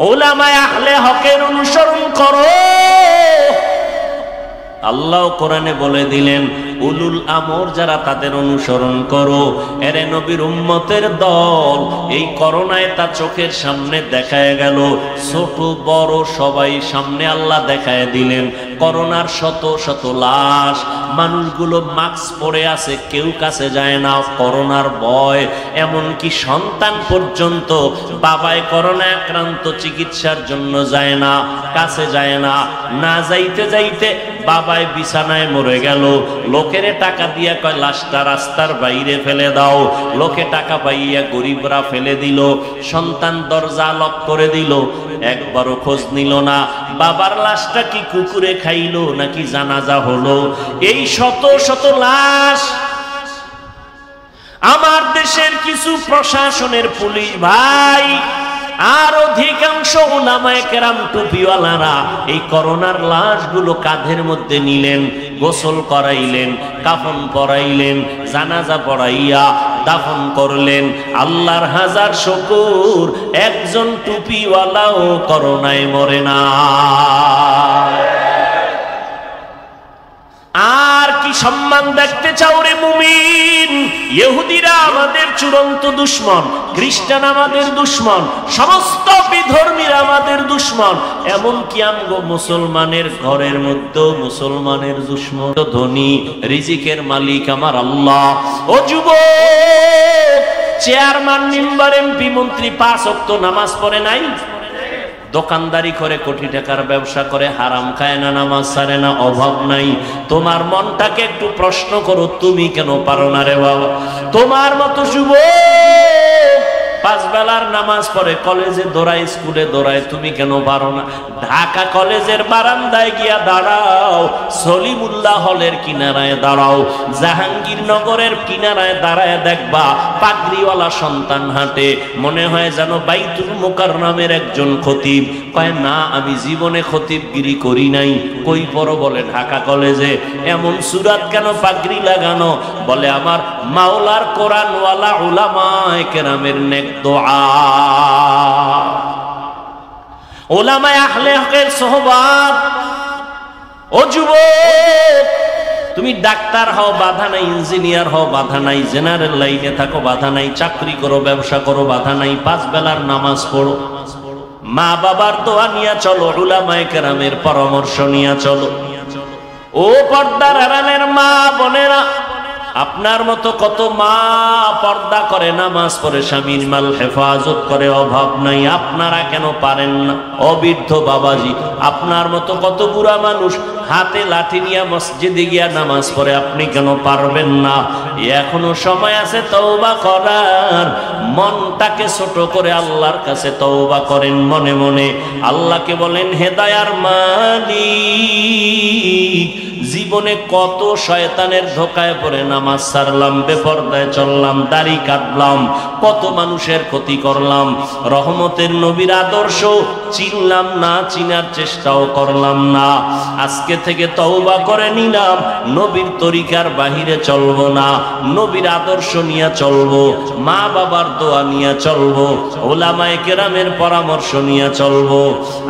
উলামায়ে আহলে হকের অনুসরণ করো। আল্লাহ কোরআনে বলে দিলেন উলুল আমর যারা তাদের অনুসরণ করো। এরে নবীর উম্মতের দল, এই করোনায় তা চোখের সামনে দেখায় গেল, ছোট বড় সবাই সামনে আল্লাহ দেখায় দিলেন। করোনার শত শত লাশ, মানুষগুলো মাস্ক পরে আছে, কেউ কাছে যায় না করোনার ভয়। এমনকি সন্তান পর্যন্ত বাবায় করোনা আক্রান্ত, চিকিৎসার জন্য যায় না, কাছে যায় না। না যাইতে যাইতে বাবায় বিছানায় মরে গেল, লোকেরে টাকা দিয়া কয় লাশটা রাস্তার বাইরে ফেলে দাও। লোকে টাকা পাইয়া গরিবরা ফেলে দিল, সন্তান দরজা লক করে দিল, একবারও খোঁজ নিল না বাবার লাশটা কি কুকুরে খাইলো নাকি জানাজা হলো। এই শত শত লাশ আমার দেশের কিছু প্রশাসনের পুলিশ ভাই আর অধিকাংশ উলামায়ে কেরাম টুপিওয়ালারা এই করোনার লাশগুলো কাঁধের মধ্যে নিলেন, গোসল করাইলেন, কাফন পরাইলেন, জানাজা পড়াইয়া দাফন করলেন। আল্লাহর হাজার শুকর, একজন টুপিওয়ালাও করোনায় মরে না। আর কি সম্মান দেখতে চাও রে মুমিন? ইহুদিরা আমাদের চূড়ান্ত দুশমন, খ্রিস্টান আমাদের দুশমন, সমস্ত বিধর্মীরা আমাদের দুশমন। এমনকি আমগো মুসলমানের ঘরের মধ্যে মুসলমানের দুশমন। ধনী রিজিকের মালিক আমার আল্লাহ। ও যুবক, চেয়ারম্যান, মেম্বার, এমপি, মন্ত্রী 5 ওয়াক্ত নামাজ পড়ে নাই, দোকানদারি করে, কোটি টাকার ব্যবসা করে, হারাম খায় না, নামাজ ছাড়ে না, অভাব নাই। তোমার মনটাকে একটু প্রশ্ন করো, তুমি কেন পারো না রে বাবা? তোমার মতো যুবক 5 বেলার নামাজ পড়ে, কলেজে দৌড়ায়, স্কুলে দৌড়ায়, তুমি কেন পারো না? ঢাকা কলেজের বারান্দায় গিয়া দাঁড়াও, সলিমুল্লাহ হলের কিনারায় দাঁড়াও, জাহাঙ্গীরনগরের কিনারায় দাঁড়ায় দেখবা পাগড়িওয়ালা সন্তান হাঁটে, মনে হয় যেন বাইতুল মুকাররমের একজন খতিব। কয় না, আমি জীবনে খতিবগিরি করি নাই। কই পড়ো? বলে ঢাকা কলেজে। এমন সুরাত কেন পাগড়ি লাগানো? বলে আমার মাওলার কোরআনওয়ালা উলামায়ে কেরামের নেক দোয়া। উলামায়ে আহলে হকের সোহবাত। ও যুবক, তুমি ডাক্তার হও বাধা নাই, ইঞ্জিনিয়ার হও বাধা নাই, জেনারেল লাইনে থাকো বাধা নাই, চাকরি করো, ব্যবসা করো বাধা নাই, 5 বেলার নামাজ পড়ো, মা বাবার দোয়া নিয়ে চলো, উলামায়ে কেরামের পরামর্শ নিয়ে চলো। ও পর্দার আড়ালের মা বোনেরা, আপনার মতো কত মা পর্দা করে, নামাজ পড়ে, স্বামীর মাল হেফাজত করে, অভাব নাই, আপনারা কেন পারেন না? অবৃদ্ধ বাবাজি, আপনার মতো কত বুড়া মানুষ হাতে লাঠি নিয়ে মসজিদে গিয়া নামাজ পড়ে, আপনি কেন পারবেন না? এখনো সময় আছে তওবা করার। মনটাকে ছোট করে আল্লাহর কাছে তওবা করেন মনে মনে। আল্লাহকে বলেন, হে দয়ার মালিক, জীবনে কত শয়তানের ধোকায় পড়ে নামাজ ছাড়লাম, বেপরদায় চললাম, দাড়ি কাটলাম, কত মানুষের ক্ষতি করলাম, রহমতের নবীর আদর্শ চিনলাম না, চিনার চেষ্টাও করলাম না। আজকে থেকে তওবা করে নিলাম, নবীর তরিকার বাহিরে চলবো না, নবীর আদর্শ নিয়ে চলবো, মা বাবার দোয়া নিয়ে চলবো, উলামায়ে কেরামের পরামর্শ নিয়ে চলবো।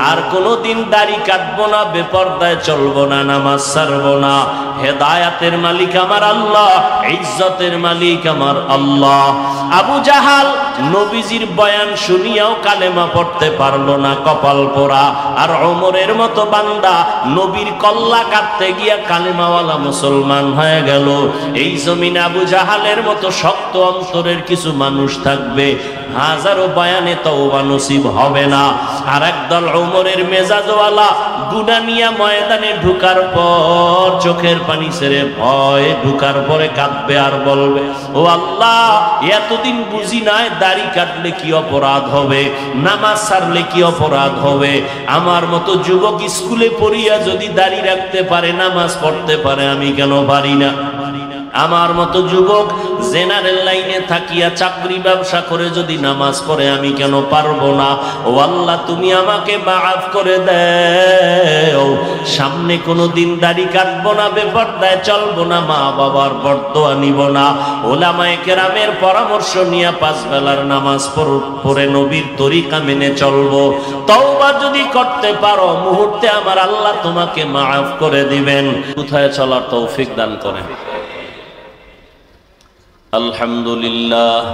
আর কোনোদিন দাড়ি কাটবো না, বেপরদায় চলবো না, নামাজ ছাড়বো না। হেদায়াতের মালিক আমার আল্লাহ, ইজ্জতের মালিক আমার আল্লাহ। আবু জাহাল নবীজির বয়ান শুনিয়াও কালেমা পড়তে পারলো না, কপাল পোড়া। আর ওমরের মতো বান্দা নবীর কল্লা কাটতে গিয়া কালেমাওয়ালা মুসলমান হয়ে গেল। এই জমিনে আবু জাহালের মতো শক্ত অন্তরের কিছু মানুষ থাকবে, হাজারো বয়ানে তওবা নসিব হবে না। আর একদল ওমরের মেজাজওয়ালা গুনাহ নিয়া ময়দানে ঢুকার পর চোখের পানি ছেড়ে ভয়, ঢুকার পরে কাঁদবে আর বলবে, ও আল্লাহ, এতদিন বুঝি নাই দাড়ি কাটলে কি অপরাধ হবে, নামাজ ছাড়লে কি অপরাধ হবে। আমার মতো যুবক স্কুলে পড়িয়া যদি দাড়ি রাখতে পারে, নামাজ পড়তে পারে, আমি কেন পারি না? আমার মতো যুবক জেনারেল লাইনে থাকিয়া চাকরি ব্যবসা করে যদি নামাজ পড়ে আমি কেন পারবো না? ও আল্লাহ, তুমি আমাকে মাফ করে দাও। সামনে কোনো দিন দাড়ি কাটবো না, বেপরদায় চলবো না, মা বাবার বরদোয়া নিব না, ওলামায়ে কেরামের পরামর্শ নিয়ে 5 বেলার নামাজ পড়ে নবীর তরিকা মেনে চলবো। তওবা যদি করতে পারো মুহূর্তে আমার আল্লাহ তোমাকে মাফ করে দিবেন। কোথায় চলার তৌফিক দান করেন। আলহামদুলিল্লাহ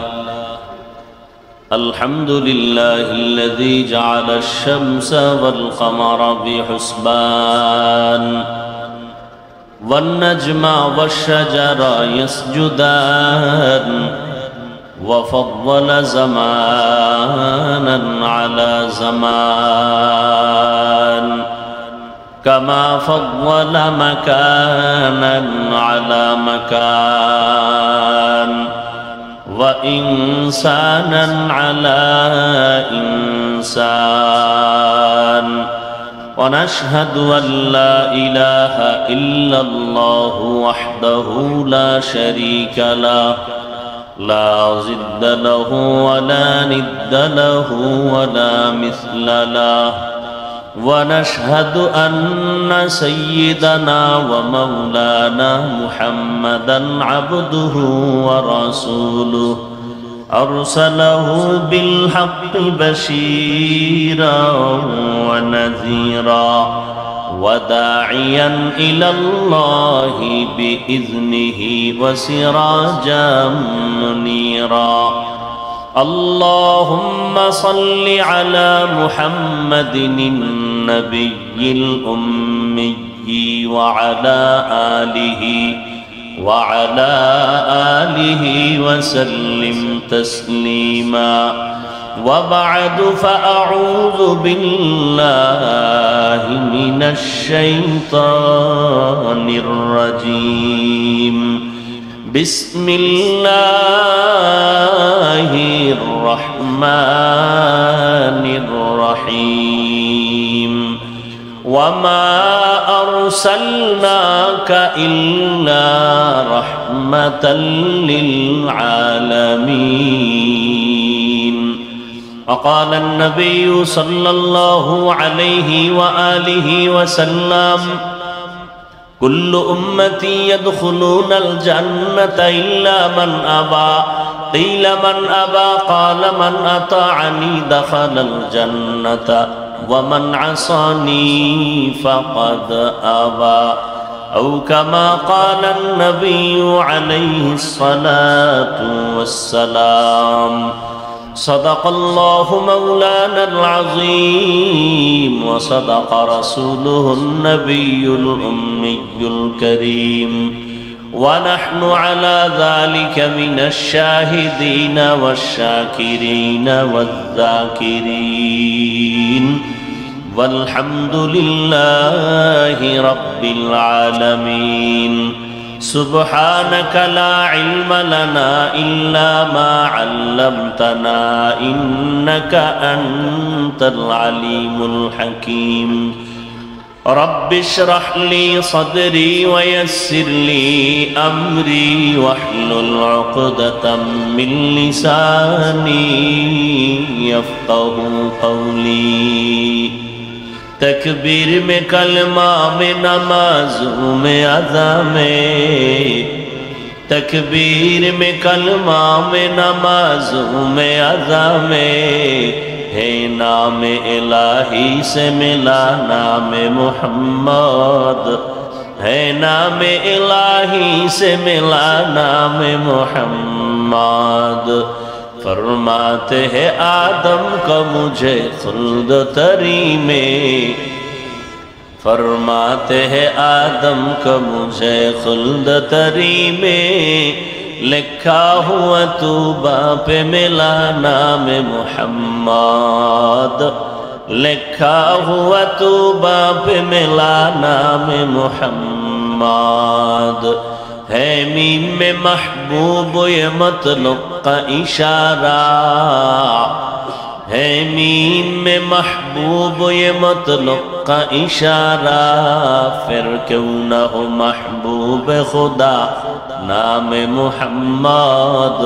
আলহামদুলিল্লাহিল্লাযী জাআলাশ শামসা ওয়াল কামারা বিহুসবান ওয়ান নাজমা ওয়াশ শাজারা ইয়াসজুদান ওয়া ফাদ্দালা জামানান আলা জামান কামা ফাদ্দালা মাকানান আলা মাকান وإنسانا على إنسان ونشهد أن لا إله إلا الله وحده لا شريك له لا ضد له ولا ند له ولا مثل له ونشهد أن سيدنا ومولانا محمدا عبده ورسوله أرسله بالحق بشيرا ونذيرا وداعيا إلى الله بإذنه وسراجا منيرا اللهم صل على محمد النبي الأمي وعلى آله وسلم تسليما وبعد فأعوذ بالله من الشيطان الرجيم بسم الله الرحمن الرحيم وما أرسلناك إلا رحمة للعالمين وقال النبي صلى الله عليه وآله وسلم كل أمتي يدخلون الجنة إلا من أبى قيل من أبى قال من أطاعني دخل الجنة ومن عصاني فقد أبى أو كما قال النبي عليه الصلاة والسلام صدق الله مولانا العظيم وصدق رسوله النبي الأمي الكريم ونحن على ذلك من الشاهدين والشاكرين والذاكرين والحمد لله رب العالمين سبحانك لا علم لنا إلا ما علمتنا إنك أنت العليم الحكيم رب اشرح لي صدري ويسر لي أمري واحلل عقدة من لساني يفقه قولي تکبیر میں کلمہ میں نمازوں میں اذا میں تکبیر میں کلمہ میں نمازوں میں اذا میں ہے نام الہی سے ملا نام محمد ہے نام الہی سے ملا نام محمد فرماتے ہیں آدم کا مجھے خلد تری میں فرماتے ہیں آدم کا مجھے خلد تری میں لکھا ہوا توبہ پہ ملا نام محمد لکھا ہوا توبہ پہ ملا نام محمد ہے میم میں محبوب یہ مطلق کا اشارہ ہے میم میں محبوب یہ مطلق کا اشارہ پھر کیوں نہ ہو محبوب خدا नाम मुहम्मद,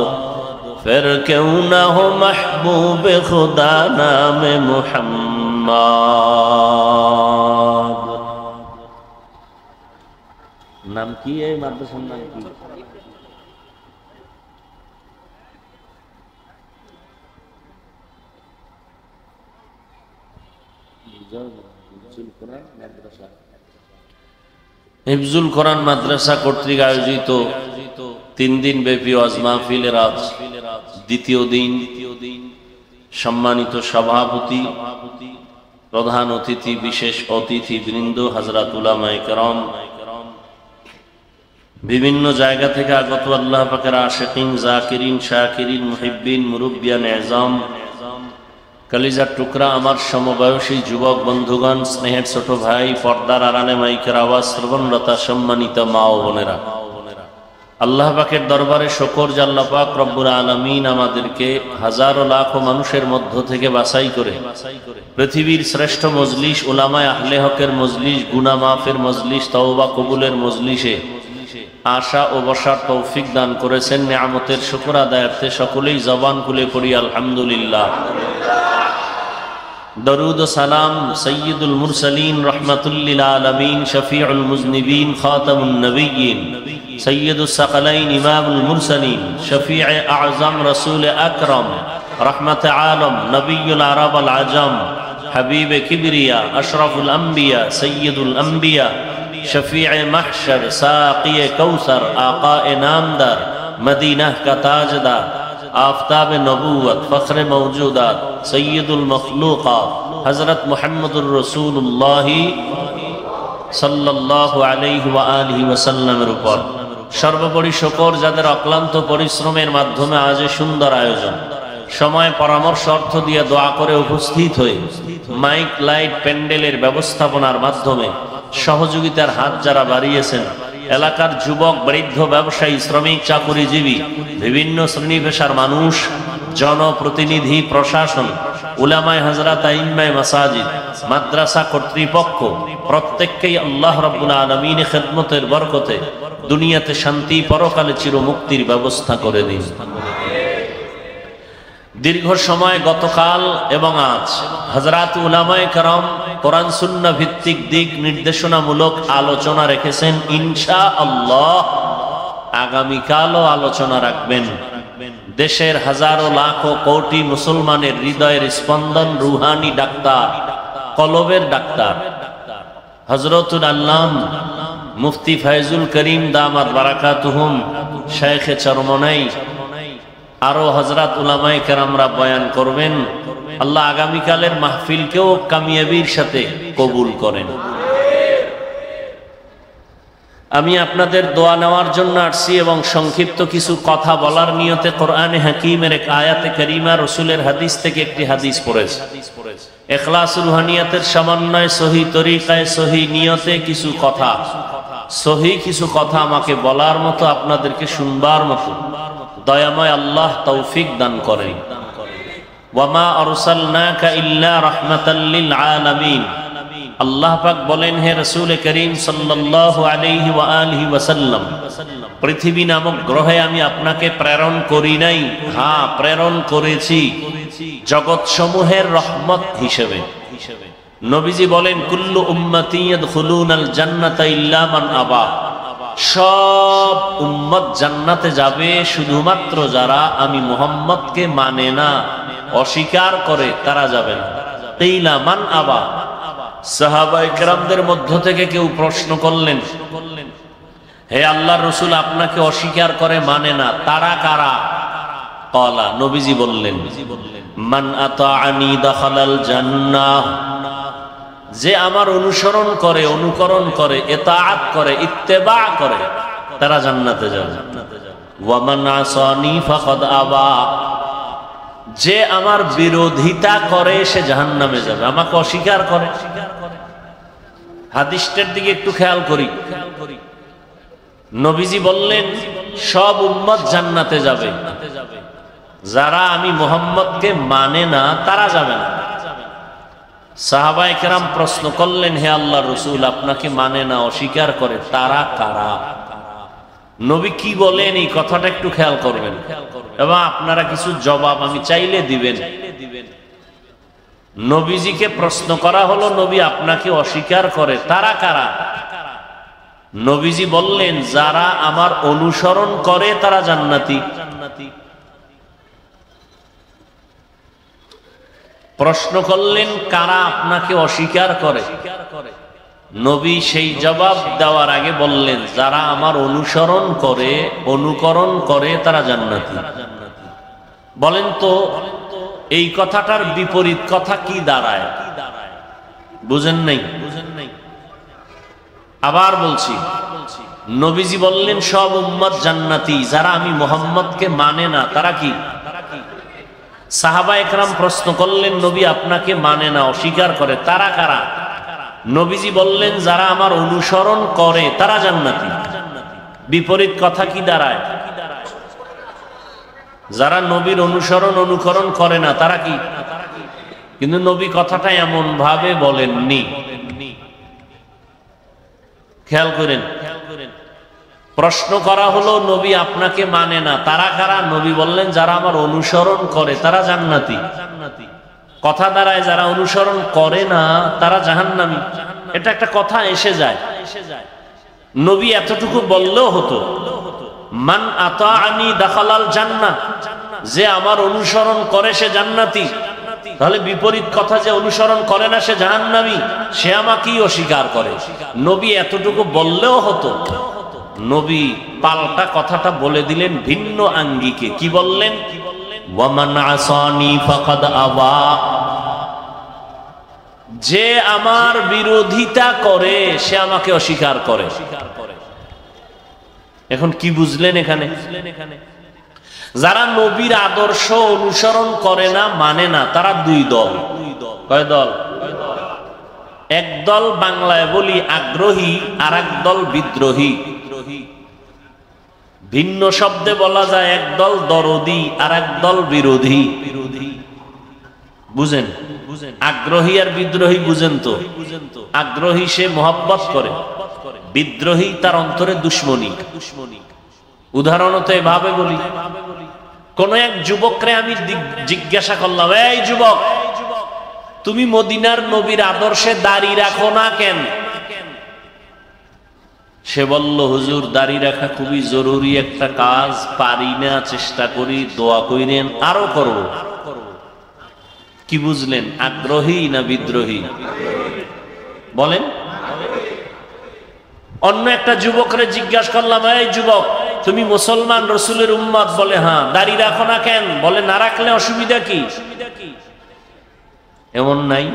फिर क्यों ना हो महबूब खुदा नाम मुहम्मद। नाम की है माद्रासार नाम की? হিফজুল কোরআন মাদ্রাসা কর্তৃক আয়োজিত 3 দিন ব্যাপী ওয়াজ মাহফিলের আজ দ্বিতীয় দিন সম্মানিত সভাপতি, প্রধান অতিথি, বিশেষ অতিথি বৃন্দ, হযরত উলামায়ে কেরাম, বিভিন্ন জায়গা থেকে আগত আল্লাহ পাকের আশিকিন, জাকিরিন, শাকিরিন, মুহিব্বিন, মুরব্বিয়ান এজাম, কলিজার টুকরা আমার সমবয়সী যুবক বন্ধুগণ, স্নেহের ছোট ভাই, পর্দার আড়ালে মাইকের আওয়াজ শ্রবণরতা সম্মানিত মা ও বোনেরা, আল্লাহ পাকের দরবারে শুকর যে আল্লাহ পাক রব্বুল আলামিন আমাদেরকে হাজারো লাখো মানুষের মধ্য থেকে বাছাই করে পৃথিবীর শ্রেষ্ঠ মজলিস, উলামায়ে আহলে হকের মজলিস, গুনাহ মাফের মজলিস, তওবা কবুলের মজলিসে আশা ও বসার তৌফিক দান করেছেন। নিয়ামতের শুকর আদায়ার্থে সকলেই জবান খুলে পড়ি আলহামদুলিল্লাহ। দরুদ ও সালাম সৈয়দুল মুরসালিন, রহমাতুল লিল আলামিন, শফিউল মুজনিবিন, খাতামুন নবিয়্যিন, সৈয়দুস সাকালাইন, ইমামুল মুরসালিন, শফিয়ে আযম, রাসূল আকরাম, রহমতে আলম, নবিয়ুল আরব আল আজম, হাবিবে কিবরিয়া, আশরাফুল আম্বিয়া, সৈয়দুল আম্বিয়া, शफीए महशर, साक़िए कौसर, आक़ाए नामदार, मदीना का ताजदार, आफ़ताब नबूवत, फ़ख्र मौजूदात, सय्यदुल मखलूक़ात, हज़रत मुहम्मदुर रसूलुल्लाह सल्लल्लाहु अलैहि व आलिहि वसल्लमेर উপর সর্বোপরি শুকর যাদের অক্লান্ত পরিশ্রমের মাধ্যমে আজ সুন্দর আয়োজন, সময় পরামর্শ অর্থ দিয়ে দোয়া করে উপস্থিত হয়ে মাইক, লাইট, প্যান্ডেলের ব্যবস্থাপনার মাধ্যমে সহযোগিতার হাত যারা বাড়িয়েছেন, এলাকার যুবক, বৃদ্ধ, ব্যবসায়ী, শ্রমিক, চাকুরিজীবী, বিভিন্ন শ্রেণী পেশার মানুষ, জনপ্রতিনিধি, প্রশাসন, উলামায়ে হযরত, আইম্মায়ে মাসাজিদ, মাদ্রাসা কর্তৃপক্ষ প্রত্যেককেই আল্লাহ রাব্বুল আলামিনের খেদমতের বরকতে দুনিয়াতে শান্তি, পরকালে চিরমুক্তির ব্যবস্থা করে দিন। দীর্ঘ সময় গতকাল এবং আজ হযরত উলামায়ে কেরাম কোরআন সুন্নাহ ভিত্তিক দিক নির্দেশনামূলক আলোচনা রেখেছেন। ইনশাআল্লাহ আগামীকালও আলোচনা রাখবেন। দেশের হাজারো লাখো কোটি মুসলমানের হৃদয়ের স্পন্দন, রুহানি ডাক্তার, কলবের ডাক্তার হযরতুল আল্লাম মুফতি ফয়জুল করিম দামাত বারাকাতুহুম শাইখে চরমনাই, আরো হযরত উলামায়ে কেরামরা বয়ান করবেন। আল্লাহ আগামীকালের মাহফিলকেও কামিয়াবির সাথে কবুল করেন। আমি আপনাদের দোয়া নেওয়ার জন্য আসছি এবং সংক্ষিপ্ত কিছু কথা বলার নিয়তে কোরআনে হাকিমের এক আয়াতে কারিমা, রাসূলের হাদিস থেকে একটি হাদিস পড়েছি। ইখলাস রুহানিয়াতের সমন্বয়, সহি তরিকায়, সহি নিয়তে কিছু কথা, সহি কিছু কথা আমাকে বলার মতো, আপনাদেরকে শুনবার মতো দয়াময় আল্লাহ তৌফিক দান করেন। ওয়ামা আরসালনাকা ইল্লা রাহমাতাল লিল আলামিন। আল্লাহ পাক বলেন, হে রাসূল করিম সাল্লাল্লাহু আলাইহি ওয়া আলিহি ওয়াসাল্লাম, পৃথিবী নামক গ্রহে আমি আপনাকে প্রেরণ করি নাই, হ্যাঁ প্রেরণ করেছি জগৎ সমূহের রহমত হিসেবে। নবীজি বলেন, কুল্লু উম্মতি ইয়াদখুলুনাল জান্নাতা ইল্লা মান আবা। সব উম্মত জান্নাতে যাবে, শুধুমাত্র যারা আমি মুহাম্মদকে মানে না, অস্বীকার করে, তারা যাবে না। কিলা মান আবা। সাহাবায়ে কেরামদের মধ্য থেকে কেউ প্রশ্ন করলেন, হে আল্লাহর রাসূল, আপনাকে অস্বীকার করে, মানে না, তারা কারা? ক্বালা, নবীজি বললেন, মান আতাআনি দাখালাল জান্নাহ। যে আমার অনুসরণ করে, অনুকরণ করে, ইতাআত করে, ইত্তেবা করে, তারা জান্নাতে যাবে। ওয়া মান আসানি ফাকাদ আবা। যে আমার বিরোধিতা করে সে জাহান্নামে যাবে, আমাকে অস্বীকার করে। হাদিসটার দিকে একটু খেয়াল করি। নবীজি বললেন, সব উম্মত জান্নাতে যাবে, যারা আমি মুহাম্মদকে মানে না তারা যাবে না। সাহাবায়ে কেরাম প্রশ্ন করলেন, হে আল্লাহর রাসূল, আপনাকে মানে না, অস্বীকার করে, তারা কারা? নবী কি বলেন এই কথাটা একটু খেয়াল করবেন, এবং আপনারা কিছু জবাব আমি চাইলে দিবেন। নবীজিকে প্রশ্ন করা হলো, নবী আপনাকে অস্বীকার করে তারা কারা? নবীজি বললেন, যারা আমার অনুসরণ করে তারা জান্নাতি। প্রশ্ন করলেন, কারা আপনাকে অস্বীকার করে? নবী সেই জবাব দেওয়ার আগে বললেন, যারা আমার অনুসরণ করে, অনুকরণ করে তারা জান্নাতি। বলেন তো এই কথাটার বিপরীত কথা কি দাঁড়ায়? বুঝেন নাই? আবার বলছি, নবীজি বললেন সব উম্মত জান্নাতি, যারা আমি মুহাম্মদকে মানে না তারা কি? সাহাবা একরাম প্রশ্ন করলেন, নবী আপনাকে মানে না, অস্বীকার করে, তারা কারা? নবীজি বললেন, যারা আমার অনুসরণ করে তারা জান্নাতি। বিপরীত কথা কি দাঁড়ায়? যারা নবীর অনুসরণ অনুকরণ করে না তারা কি? কিন্তু নবী কথাটা এমন ভাবে বলেননি, খেয়াল করেন। প্রশ্ন করা হলো, নবী আপনাকে মানে না তারা কারা? নবী বললেন, যারা আমার অনুসরণ করে তারা জান্নাতি। কথা দাঁড়ায়, যারা অনুসরণ করে না তারা জাহান্নামী। এটা একটা কথা এসে যায়। নবী এতটুকু বললেও হতো, মান আতাআনি দাখালাল জান্নাহ, যে আমার অনুসরণ করে সে জান্নাতি। তাহলে বিপরীত কথা, যে অনুসরণ করে না সে জাহান্নামী, সে আমাকেই অস্বীকার করে। নবী এতটুকু বললেও হতো। নবী পাল্টা কথাটা বলে দিলেন ভিন্ন আঙ্গিকে। কি বললেন? ওয়ামান আসানি ফাকাদ আবা, যে আমার বিরোধিতা করে সে আমাকে অস্বীকার করে। এখন কি বুঝলেন এখানে? যারা নবীর আদর্শ অনুসরণ করে না, মানে না, তারা দুই দল। কয় দল? এক দল বাংলায় বলি আগ্রহী, আর এক দল বিদ্রোহী। ভিন্ন শব্দে বলা যায়, এক দল দরদি আর এক দল বিরোধী। বুঝেন? আগ্রহী আর বিদ্রোহী বুঝেন তো? আগ্রহী সে মহব্বত করে, বিদ্রোহী তার অন্তরে দুশ্মনী। উদাহরণত এভাবে বলি, কোন এক যুবকরে আমি জিজ্ঞাসা করলাম, এই যুবক, তুমি মদিনার নবীর আদর্শে দাড়ি রাখো না কেন? সে বলল, হুজুর, দাড়ি রাখা খুবই জরুরি একটা কাজ, পারি না, চেষ্টা করি, দোয়া কইরেন, আরো করব। কি বুঝলেন? আগ্রহী না বিদ্রোহী? বলেন। অন্য একটা যুবকরে জিজ্ঞাসা করলাম, এই যুবক, তুমি মুসলমান, রসুলের উম্মত? বলে হ্যাঁ। দাড়ি রাখো না কেন? বলে না রাখলে অসুবিধা কি? এমন নাই?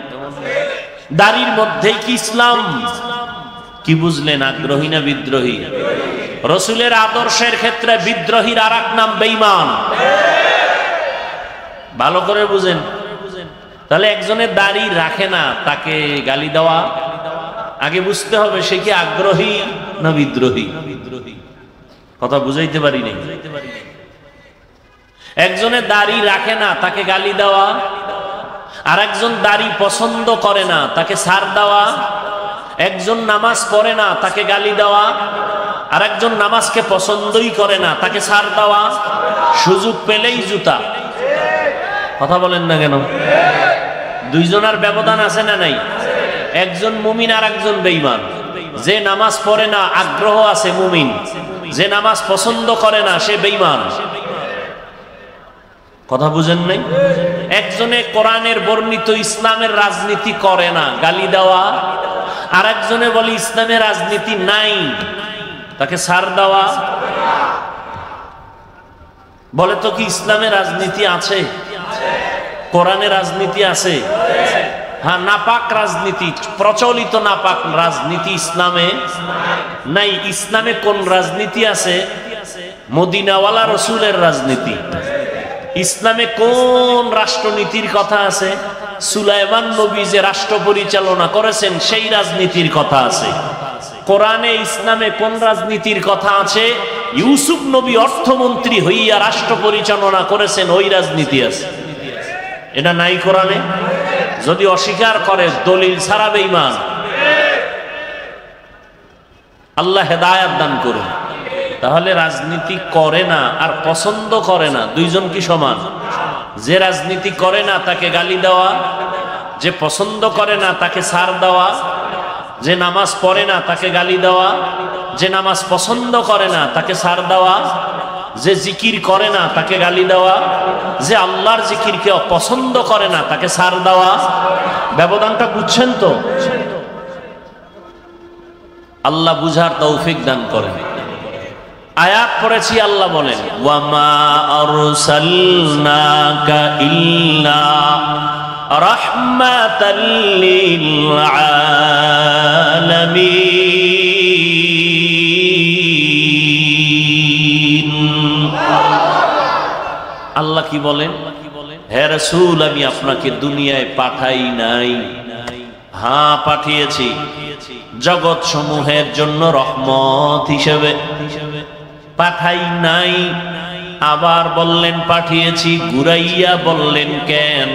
দাড়ির মধ্যেই কি ইসলাম? কি বুঝলেন? আগ্রহী না বিদ্রোহী? রসুলের আদর্শের ক্ষেত্রে বিদ্রোহীর আর এক নাম বেঈমান। ভালো করে বুঝেন। তাহলে একজনের দাড়ি রাখে না, তাকে গালি দেওয়া, আগে বুঝতে হবে সে কি আগ্রহী না বিদ্রোহী। কথা বুঝাইতে পারি নাই? একজনের দাড়ি রাখে না, তাকে গালি দেওয়া, আর একজন দাড়ি পছন্দ করে না, তাকে ছাড় দেওয়া। একজন নামাজ পড়ে না, তাকে গালি দেওয়া, আর একজন নামাজকে পছন্দই করে না, তাকে ছাড় দেওয়া। সুযোগ পেলেই জুতা। কথা বলেন না কেন? দুইজনের ব্যবধান আছে না নাই? একজন মুমিন আর একজন বেঈমান। যে নামাজ পড়ে না আগ্রহ আছে মুমিন, যে নামাজ পছন্দ করে না সে বেঈমান। কথা বুঝেন নাই? একজনে কোরআনের বর্ণিত ইসলামের রাজনীতি করে না, গালি দেওয়া, আর একজনে বলে ইসলামের রাজনীতি নাই, তাকে ছাড় দেওয়া। বলে তো কি ইসলামের রাজনীতি আছে? কোরআনের রাজনীতি আছে? হ্যাঁ, নাপাক রাজনীতি, প্রচলিত নাপাক রাজনীতি ইসলামে নাই। ইসলামে কোন রাজনীতি আছে? মদিনাওয়ালা রসুলের রাজনীতি। ইসলামে কোন রাষ্ট্রনীতির কথা আছে? সুলাইমান নবী যে রাষ্ট্র পরিচালনা করেছেন সেই রাজনীতির কথা আছে। কোরআনে ইসলামে কোন রাজনীতির কথা আছে? ইউসুফ নবী অর্থমন্ত্রী হইয়া রাষ্ট্র পরিচালনা করেছেন, ওই রাজনীতি আছে। এটা নাই কোরআনে? যদি অস্বীকার করে দলিল ছাড়া বেঈমান। আল্লাহ হেদায়েত দান করুন। তাহলে রাজনীতি করে না আর পছন্দ করে না, দুইজন কি সমান? যে রাজনীতি করে না তাকে গালি দেওয়া, যে পছন্দ করে না তাকে ছাড় দেওয়া, যে নামাজ পড়ে না তাকে গালি দেওয়া, যে নামাজ পছন্দ করে না তাকে ছাড় দেওয়া, যে জিকির করে না তাকে গালি দেওয়া, যে আল্লাহর জিকিরকে অপছন্দ করে না তাকে ছাড় দেওয়া। ব্যবধানটা বুঝছেন তো? আল্লাহ বুঝার তৌফিক দান করেন। আয়াত পড়েছি, আল্লাহ বলেন ওয়ামা আরসালনাকা ইল্লা রাহমাতাল লিল আলামিন। আল্লাহ কি বলেন? হে রাসূল, আমি আপনাকে দুনিয়ায় পাঠাই নাই, হ্যাঁ পাঠিয়েছি জগৎ সমূহের জন্য রহমত হিসেবে, পাঠাই নাই। আবার বললেন পাঠিয়েছি, ঘুরাইয়া বললেন কেন?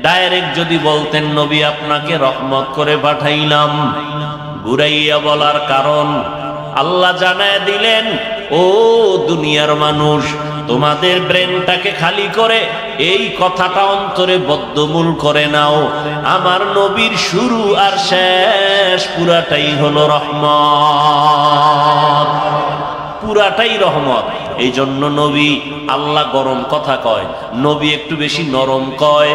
ডাইরেক্ট যদি বলতেন নবী আপনাকে রহমত করে পাঠাইলাম, ঘুরাইয়া বলার কারণ আল্লাহ জানায় দিলেন, ও দুনিয়ার মানুষ, তোমাদের ব্রেনটাকে খালি করে এই কথাটা অন্তরে বদ্ধমূল করে নাও, আমার নবীর শুরু আর শেষ পুরাটাই হলো রহমত, পুরাটাই রহমত। এই জন্য নবী, আল্লাহ গরম কথা কয়, নবী একটু বেশি নরম কয়।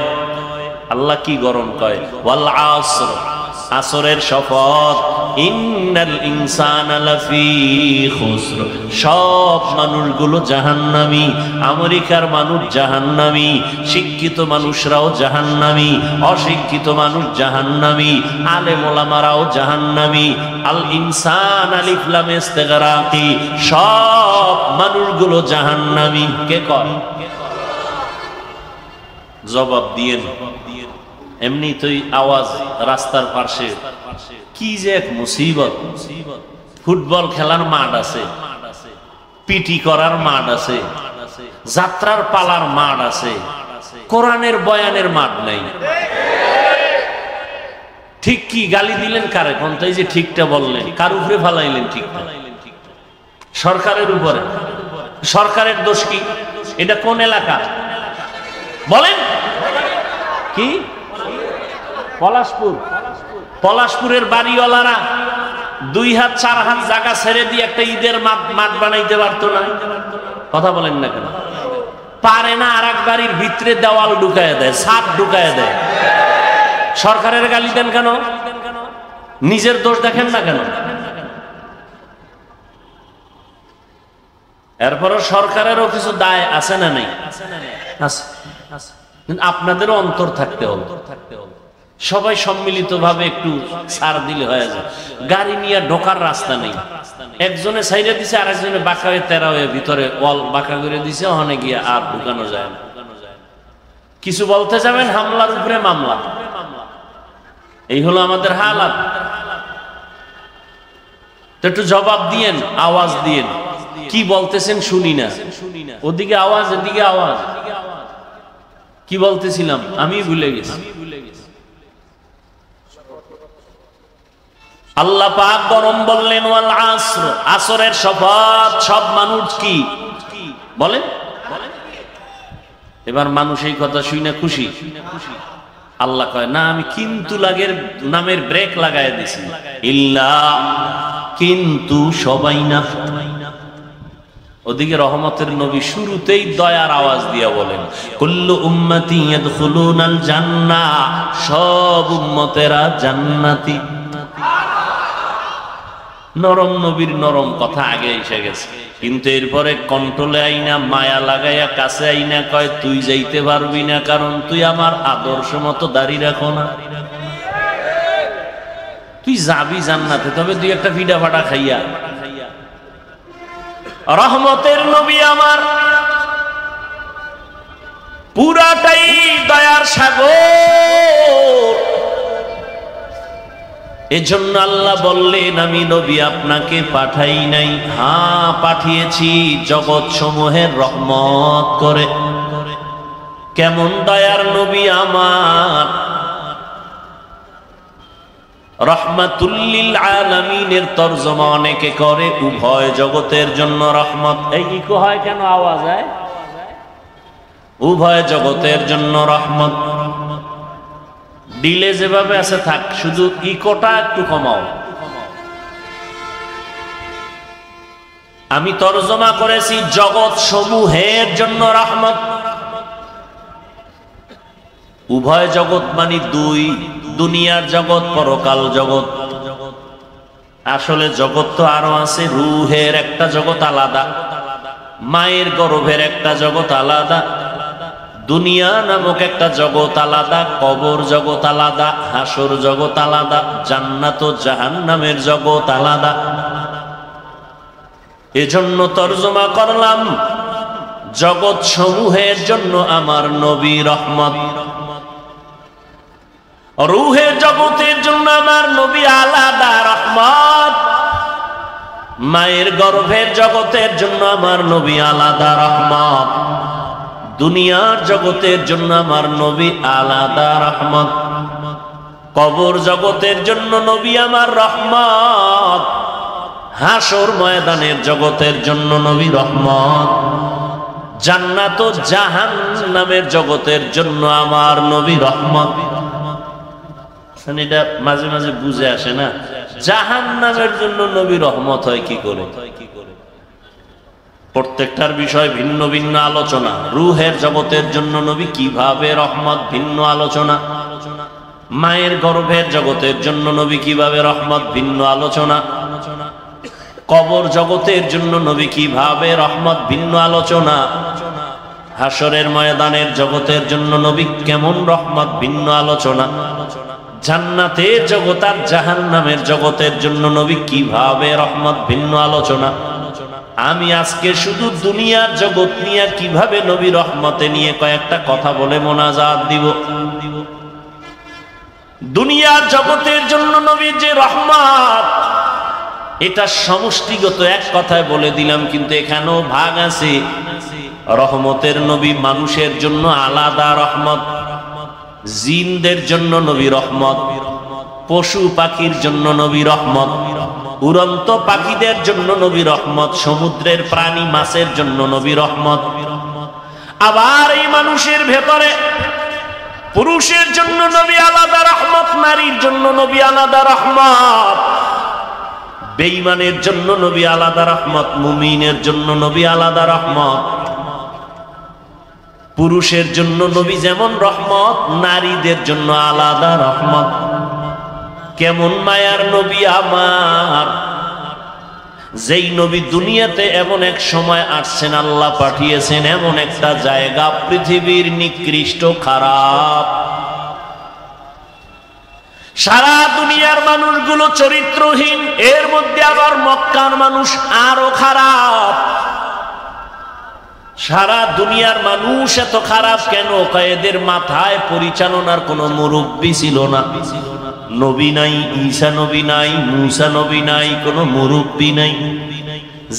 আল্লাহ কি গরম কয়? ওয়াল আসর, আসরের শপথ, ইন্নাল ইনসানা লাফি খুসর, সব মানুষগুলো জাহান্নামী। আমেরিকার মানুষ জাহান্নামী, শিক্ষিত মানুষরাও জাহান্নামী, অশিক্ষিত মানুষ জাহান্নামী, আলেম ওলামারাও জাহান্নামী। আল ইনসান আলিফ লাম ইস্তিগরাকি, সব মানুষগুলো জাহান্নামী। কে কয়? জবাব দিয়েন। এমনি তো আওয়াজ রাস্তার পাশে কি যে এক মুসিবত। ফুটবল খেলার মাঠ আছে, পিটি করার মাঠ আছে, যাত্রার পালার মাঠ আছে, কোরআনের বয়ানের মাঠ নাই। ঠিক কি গালি দিলেন কারে? কোন তাই যে ঠিকটা বললেন, কার উপরে ফালাইলেন ঠিকটা? সরকারের উপরে। সরকারের দোষ কি? এটা কোন এলাকা বলেন? কি পলাশপুর? পলাশপুরের বাড়িওয়ালারা 2 হাত 4 হাত জায়গা ছেড়ে দিয়ে একটা ঈদের মাঠ বানাইতে পারতো না? কথা বলেন না কেন? পারে না। আর এক বাড়ির ভিতরে দেওয়াল ঢুকায় দেয়, ছাদ ঢুকায় দেয়। সরকারের গালি দেন কেন? নিজের দোষ দেখেন না কেন? এরপরও সরকারেরও কিছু দায় আছে না নেই? আছে। আপনাদেরও অন্তর থাকতে হবে। সবাই সম্মিলিত ভাবে একটু ছাড় দিলে হয়ে যায়। গাড়ি নিয়ে ঢোকার রাস্তা নেই, একজনে সাইডে দিছে, আর একজনে বাঁকা হয়ে তেরা হয়ে ভিতরে ওয়াল বাঁকা করে দিছে, ওখানে গিয়ে আর ঢুকানো যায় না। কিছু বলতে যাবেন, হামলার উপরে মামলা। এই হলো আমাদের হালাত। তো একটু জবাব দিয়েন, আওয়াজ দিয়েন। কি বলতেছেন শুনি না। ওদিকে আওয়াজ, এদিকে আওয়াজ। কি বলতেছিলাম আমি ভুলে গেছি। আল্লাহ পাক গরম বললেন ওয়াল আসর, আসরের শপথ। সব মানুষ কি বলেন? এবার মানুষ এই কথা শুনে খুশি। আল্লাহ কয় না, আমি কিন্তু লাগের নামের ব্রেক লাগায় দিছি। ইল্লা, কিন্তু সবাই না। ওদিকে রহমতের নবী শুরুতেই দয়ার আওয়াজ দিয়া বলেন, কুল্লু উম্মতি ইয়াদখুলুনাল জান্নাহ, সব উম্মতেরা জান্নাতি। নরম নবীর নরম কথা আগে এসে গেছে, কিন্তু এরপরে কন্ট্রোলে আইনা মায়া লাগাইয়া কাছে আইনা কয়, তুই যাইতে পারবি না, কারণ তুই আমার আদর্শ মতো দাঁড়িয়ে রাখো না। তুই যাবি জান্নাতে, তবে তুই একটা ভিডা ফাটা খাইয়া। রহমতের নবী আমার পুরাটাই দয়ার সাগর। এজন্য আল্লাহ বললেন, আমি নবী আপনাকে পাঠাই নাই, হ্যাঁ পাঠিয়েছি জগৎ সমূহের রহমত করে। কেমন দয়ার নবী আমার! রহমাতুল লিল আলামিনের তরজমা অনেকে করে উভয় জগতের জন্য রহমত। এই ইকো হয় কেন, আওয়াজ হয়? উভয় জগতের জন্য রহমত। ডিলে যেভাবে আছে থাক, শুধু ইকোটা একটু কমাও। আমি তরজমা করেছি জগৎ সমূহের জন্য রহমত। উভয় জগৎ মানে দুই, দুনিয়ার জগৎ, পরকাল জগৎ। আসলে জগৎ তো আরো আছে, রুহের একটা জগৎ আলাদা, মায়ের গর্ভের একটা জগৎ আলাদা, দুনিয়া নামক একটা জগৎ আলাদা, কবর জগৎ আলাদা, হাসর জগৎ আলাদা, জান্নাত ও জাহান্নামের জগৎ আলাদা। এজন্য তরজমা করলাম জগৎ সমূহের জন্য আমার নবী রহমত, রুহের জগতের জন্য আমার নবী আলাদা রহমত, মায়ের গর্ভের জগতের জন্য আমার নবী আলাদা রহমত, দুনিয়ার জগতের জন্য আমার নবী আলাদা রহমত, কবর জগতের জন্য নবী আমার রহমত, হাসর ময়দানের জগতের জন্য নবী রহমত, জান্নাত ও জাহান্নামের জগতের জন্য আমার নবী রহমত। এটা মাঝে মাঝে বুঝে আসে না, জাহান্নামের জন্য নবী রহমত হয় কি করে? প্রত্যেকটার বিষয় ভিন্ন ভিন্ন আলোচনা। রুহের জগতের জন্য নবী কিভাবে রহমত, ভিন্ন আলোচনা। মায়ের গর্ভের জগতের জন্য নবী কিভাবে রহমত, ভিন্ন আলোচনা। কবর জগতের জন্য নবী কিভাবে রহমত, ভিন্ন আলোচনা। হাসরের ময়দানের জগতের জন্য নবী কেমন রহমত, ভিন্ন আলোচনা। জান্নাতের জগৎ আর জাহান্নামের জগতের জন্য নবী কিভাবে রহমত, ভিন্ন আলোচনা। আমি আজকে শুধু দুনিয়ার জগৎ নিয়ে কিভাবে নবী রহমতে নিয়ে কয়েকটা কথা বলে মোনাজাত দিব। দুনিয়ার জগতের জন্য নবী যে রহমত, এটা সমষ্টিগত এক কথায় বলে দিলাম, কিন্তু এখানেও ভাগ আছে। রহমতের নবী মানুষের জন্য আলাদা রহমত, জিনদের জন্য নবী রহমত, পশু পাখির জন্য নবী রহমত, উড়ন্ত পাখিদের জন্য নবী রহমত, সমুদ্রের প্রাণী মাছের জন্য নবী রহমত। আবার এই মানুষের ভেতরে পুরুষের জন্য নবী আলাদা রহমত, নারীর জন্য নবী আলাদা রহমত, বেঈমানের জন্য নবী আলাদা রহমত, মুমিনের জন্য নবী আলাদা রহমত। পুরুষের জন্য নবী যেমন রহমত, নারীদের জন্য আলাদা রহমত। কেমন মায়ার নবী আমার, যেই নবী দুনিয়াতে এমন এক সময় আসছেন, আল্লাহ পাঠিয়েছেন এমন একটা জায়গা পৃথিবীর নিকৃষ্ট খারাপ, সারা দুনিয়ার মানুষগুলো চরিত্রহীন, এর মধ্যে আবার মক্কার মানুষ আরো খারাপ। সারা দুনিয়ার মানুষ এত খারাপ কেন? এদের মাথায় পরিচালনার কোন মুরব্বী ছিল না, নবী নাই, ঈসা নবী নাই, মূসা নবী নাই, কোন মুরব্বী নাই।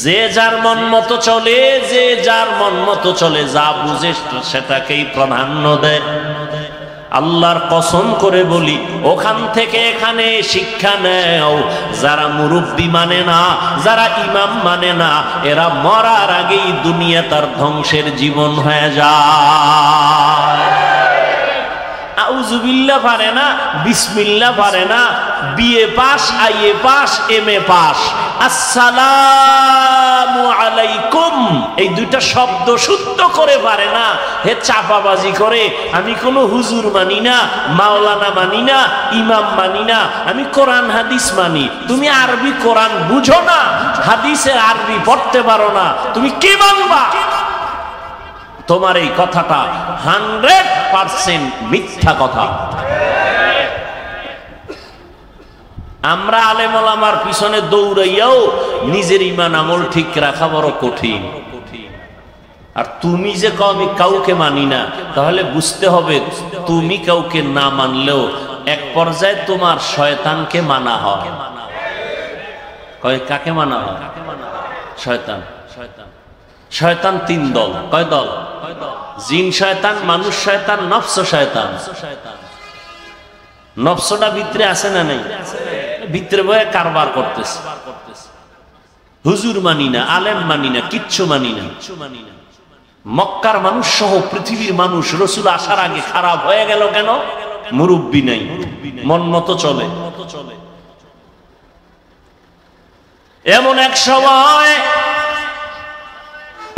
যে যার মন মতো চলে, যে যার মন মতো চলে, যা বুঝে সেটাকেই প্রাধান্য দেয়। আল্লাহর কসম করে বলি, ওখান থেকে এখানে শিক্ষা নেও। যারা মুরব্বী মানে না, যারা ইমাম মানে না, এরা মরার আগেই দুনিয়া তার ধ্বংসের জীবন হয়ে যায়। আউযুবিল্লাহ পারে না, বিসমিল্লাহ পারে না, BA pass, IA pass, MA pass, আসসালামু আলাইকুম এই দুইটা শব্দ শুদ্ধ করে পারে না। হে চাপাবাজি করে, আমি কোনো হুজুর মানি না, মাওলানা মানি না, ইমাম মানি না, আমি কোরআন হাদিস মানি। তুমি আরবি কোরআন বুঝো না, হাদিসে আরবি পড়তে পারো না, তুমি কি মানবা? তোমার এই কথাটা 100% মিথ্যা কথা। আমরা আলেম ওলামার পিছনে দৌড়াইয়াও নিজের ঈমান আমল ঠিক রাখা বড় কঠিন। আর তুমি যে আমি কাউকে মানি না, তাহলে বুঝতে হবে তুমি কাউকে না মানলেও এক পর্যায়ে তোমার শয়তানকে মানা হয়। কাকে মানা হয়? শয়তান। শয়তান তিন দল। কয় দল? জিন শয়তান, মানুষ শয়তান, নফস শয়তান। নফসটা ভিতরে আছে না নাই? ভিতরে বয়ে কারবার করতেছে। হুজুর মানি না, আলেম মানি না, কিচ্ছু মানি না। মক্কার মানুষ সহ পৃথিবীর মানুষ রসুল আসার আগে খারাপ হয়ে গেল কেন? মুরব্বি নাই, মন মতো চলে। এমন এক সময়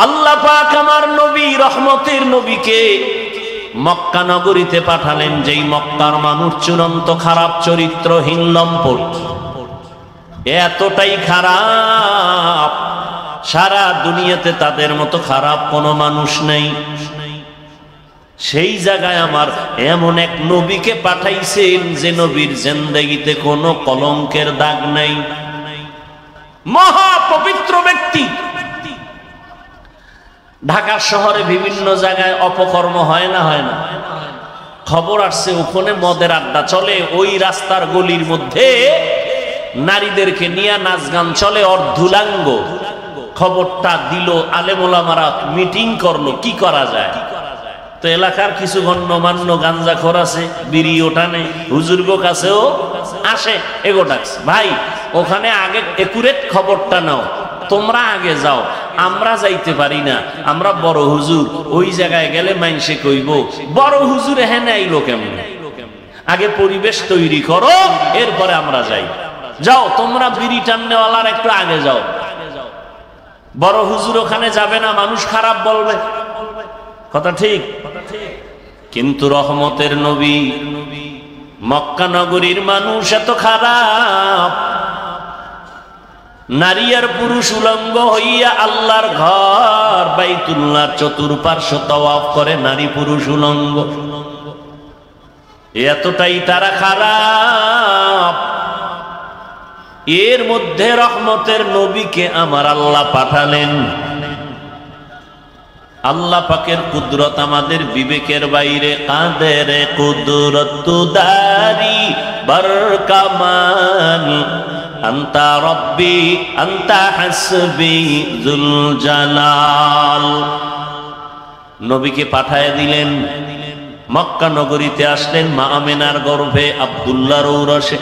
আল্লাহ পাক আমার নবী রহমতের নবীকে মক্কা নগরীতে পাঠালেন, যেই মক্কার মানুষ চূড়ান্ত খারাপ চরিত্রহীন লম্পট, এতটাই খারাপ সারা দুনিয়াতে তাদের মতো খারাপ কোনো মানুষ নেই। সেই জায়গায় আমার এমন এক নবীকে পাঠাইছেন যে নবীর জিন্দেগিতে কোনো কলঙ্কের দাগ নাই, মহা পবিত্র ব্যক্তি। ঢাকা শহরে বিভিন্ন জায়গায় অপকর্ম হয় না? হয় না? খবর আসছে ওখানে মদের আড্ডা চলে, ওই রাস্তার গলির মধ্যে নারীদেরকে নিয়ে নাচ গান চলে অর্ধুলাঙ্গ। খবরটা দিল আলেম ওলামারা, মিটিং করলো কি করা যায়। তো এলাকার কিছু গণ্যমান্য গাঞ্জাখোর আছে, বিড়ি ওঠানে, হুজুরগো কাছেও আসে, এগো ডাকছে, ভাই ওখানে আগে একুরেট খবরটা নাও, তোমরা আগে যাও, আমরা যাইতে পারি না, আমরা বড় হুজুর, ওই জায়গায় গেলে মাইনসে কইব বড় হুজুর এখানে আইলো কেমন, আগে পরিবেশ তৈরি করো এরপরে আমরা যাই। যাও তোমরা বিড়ি টান্নেওয়ালার একটু আগে যাও, বড় হুজুর ওখানে যাবে না, মানুষ খারাপ বলবে, কথা ঠিক। কিন্তু রহমতের নবী, মক্কা নগরীর মানুষ এত খারাপ, নারী আর পুরুষ উলঙ্গ হইয়া আল্লাহর ঘর বাইতুল্লাহর চতুর্পার্শ্ব তাওয়াফ করে নারী পুরুষ উলঙ্গ। এতটাই তারা খারাপ। এর মধ্যে রহমতের নবীকে আমার আল্লাহ পাঠালেন। আল্লাহ পাকের কুদরত আমাদের বিবেকের বাইরে, কাদের কুদরত দারি বরকামান, আন্তা রব্বি আন্তা হাসবি যুল জালাল। নবীকে পাঠায় দিলেন, মক্কা নগরীতে আসলেন মা আমেনার গর্ভে আব্দুল্লাহর ঔরসে।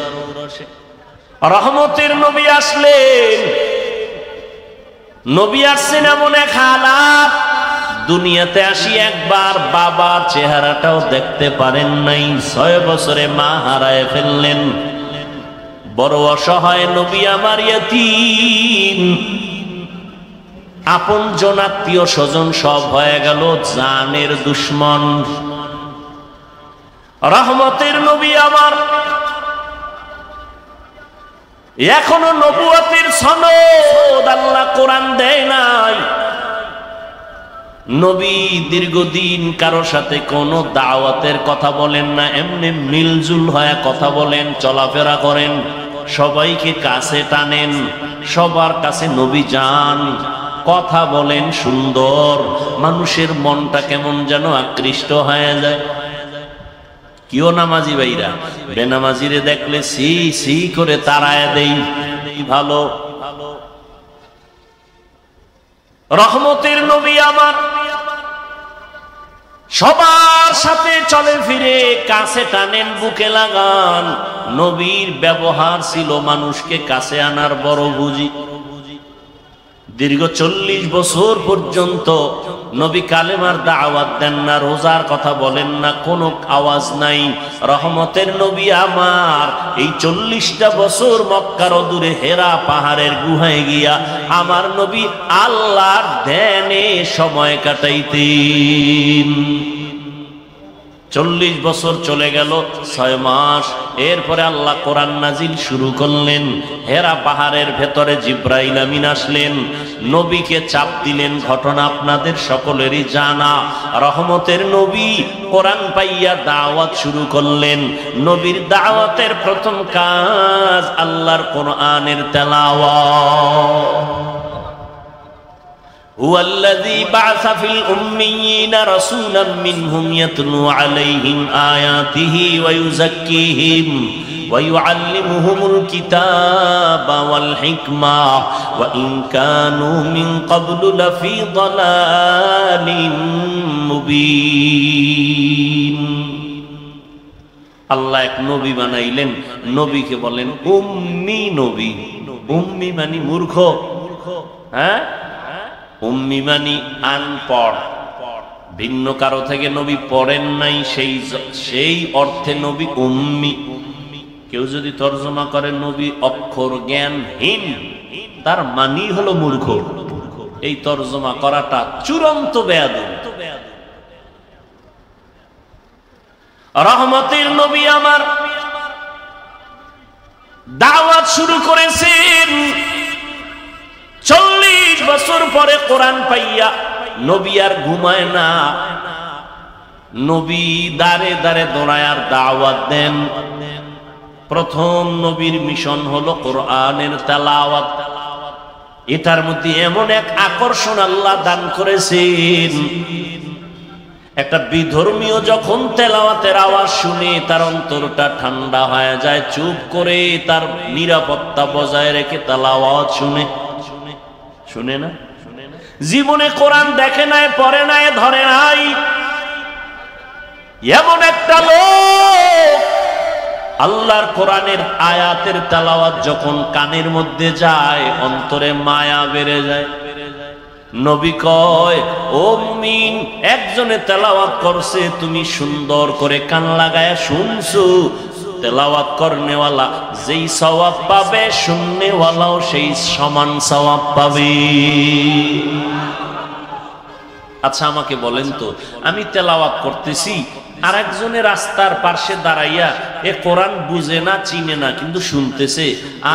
রহমতের নবী আসলেন। নবী আসছেন এমন এক হালাত, দুনিয়াতে আসি একবার বাবার চেহারাটাও দেখতে পারেন নাই। 6 বছরে মা হারায় ফেললেন। বড় অসহায় নবী আমার ইয়াতীম, আপন জন আত্মীয় স্বজন সব হয়ে গেল জানের দুশ্মন। রহমতের নবী আমার এখনো নবুয়তের সনদ আল্লাহ কোরআন দেয় নাই। নবী দীর্ঘদিন কারো সাথে কোনো দাওয়াতের কথা বলেন না, এমনি মিলজুল হয়ে কথা বলেন, চলাফেরা করেন, সবাইকে কাছে টানেন, সবার কাছে নবী যান, কথা বলেন সুন্দর, মানুষের মনটা কেমন যেন আকৃষ্ট হয়ে যায়। কিও নামাজি ভাইরা বেনামাজিরে দেখলে সি সি করে তাড়ায় দেই, ভালো। রহমতের নবী আমার সবার সাথে চলে ফিরে, কাছে টানেন, বুকে লাগান। নবীর ব্যবহার ছিল মানুষকে কাছে আনার বড় বুঝি। দীর্ঘ 40 বছর পর্যন্ত নবী কালেমার দাওয়াত দেন না, রোজার কথা বলেন না, কোনো আওয়াজ নাই। রহমতের নবী আমার এই 40টা বছর মক্কার দূরে হেরা পাহাড়ের গুহায় গিয়া আমার নবী আল্লাহর ধ্যানে সময় কাটাইতেন। 40 বছর চলে গেল, 6 মাস। এরপরে আল্লাহ কোরআন নাজিল শুরু করলেন। হেরা পাহাড়ের ভেতরে জিব্রাইল আমিন আসলেন, নবীকে চাপ দিলেন। ঘটনা আপনাদের সকলেরই জানা। রহমতের নবী কোরআন পাইয়া দাওয়াত শুরু করলেন। নবীর দাওয়াতের প্রথম কাজ আল্লাহর কোরআনের তেলাওয়াত। هو الذي بعث في الأميين رسولا منهم يتلو عليهم آياته ويزكيهم ويعلمهم الكتاب والحكمة وإن كانوا من قبل لفي ضلال مبين আল্লাহ এক নবী বানাইলেন, নবীকে বলেন উম্মি নবী। উম্মি মানে মূর্খ, হ্যাঁ, উম্মি মানে আনপড়। ভিন্ন কারো থেকে নবী পড়েন নাই, সেই অর্থে নবী উম্মি। কেউ যদি তর্জমা করে নবী অক্ষর জ্ঞানহীন, তার মানি হলো মূর্খ। এই তর্জমা করাটা চূড়ান্ত বেয়াদবি। রহমতের নবী আমার দাওয়াত শুরু করেছেন 40 বছর পরে কোরআন পাইয়া। নবী আর ঘুমায় না, নবী দাঁড়ে দাঁড়ে দৌড়ায় আর দাওয়াত দেন। প্রথম নবীর মিশন হলো কোরআনের তেলাওয়াত। এটার মধ্যে এমন এক আকর্ষণ আল্লাহ দান করেছেন, একটা বিধর্মীয় যখন তেলাওয়াতের আওয়াজ শুনে তার অন্তরটা ঠান্ডা হয়ে যায়, চুপ করে তার নিরাপত্তা বজায় রেখে তেলাওয়াত শুনে না। জীবনে কোরআন দেখে নাই, পড়ে নাই, ধরে নাই, এমন একটা লোক আল্লাহর কোরআনের আয়াতের তেলাওয়াত যখন কানের মধ্যে যায়, অন্তরে মায়া বেড়ে যায়। নবী কয়, ও মুমিন, একজনে তেলাওয়াত করছে, তুমি সুন্দর করে কান লাগায় শুনছো। তেলাওয়াত করনেওয়ালা যেই সওয়াব পাবে, শুননেওয়ালাও সেই সমান সওয়াব পাবে। আচ্ছা আমাকে বলেন তো, আমি তেলাওয়াত করতেছি, আর একজনের রাস্তার পাশে দাঁড়াইয়া এ কোরআন বুঝে না, চিনে না, কিন্তু শুনতেছে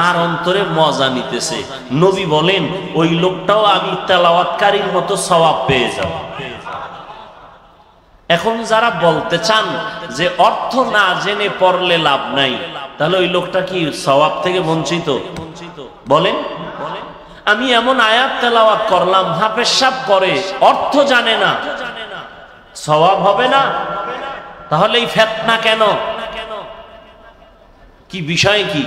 আর অন্তরে মজা নিতেছে। নবী বলেন ওই লোকটাও আমি তেলাওয়াতকারীর মতো সওয়াব পেয়ে যাব। এখন যারা বলতে চান যে অর্থ না জেনে পড়লে লাভ নাই, তাহলে ওই লোকটা কি সওয়াব থেকে বঞ্চিত? বলেন, আমি এমন আয়াত তেলাওয়াত করলাম, হাফেজ সাহেব করে, অর্থ জানে না, সওয়াব হবে না? তাহলে এই ফিতনা কেন? কি বিষয়? কি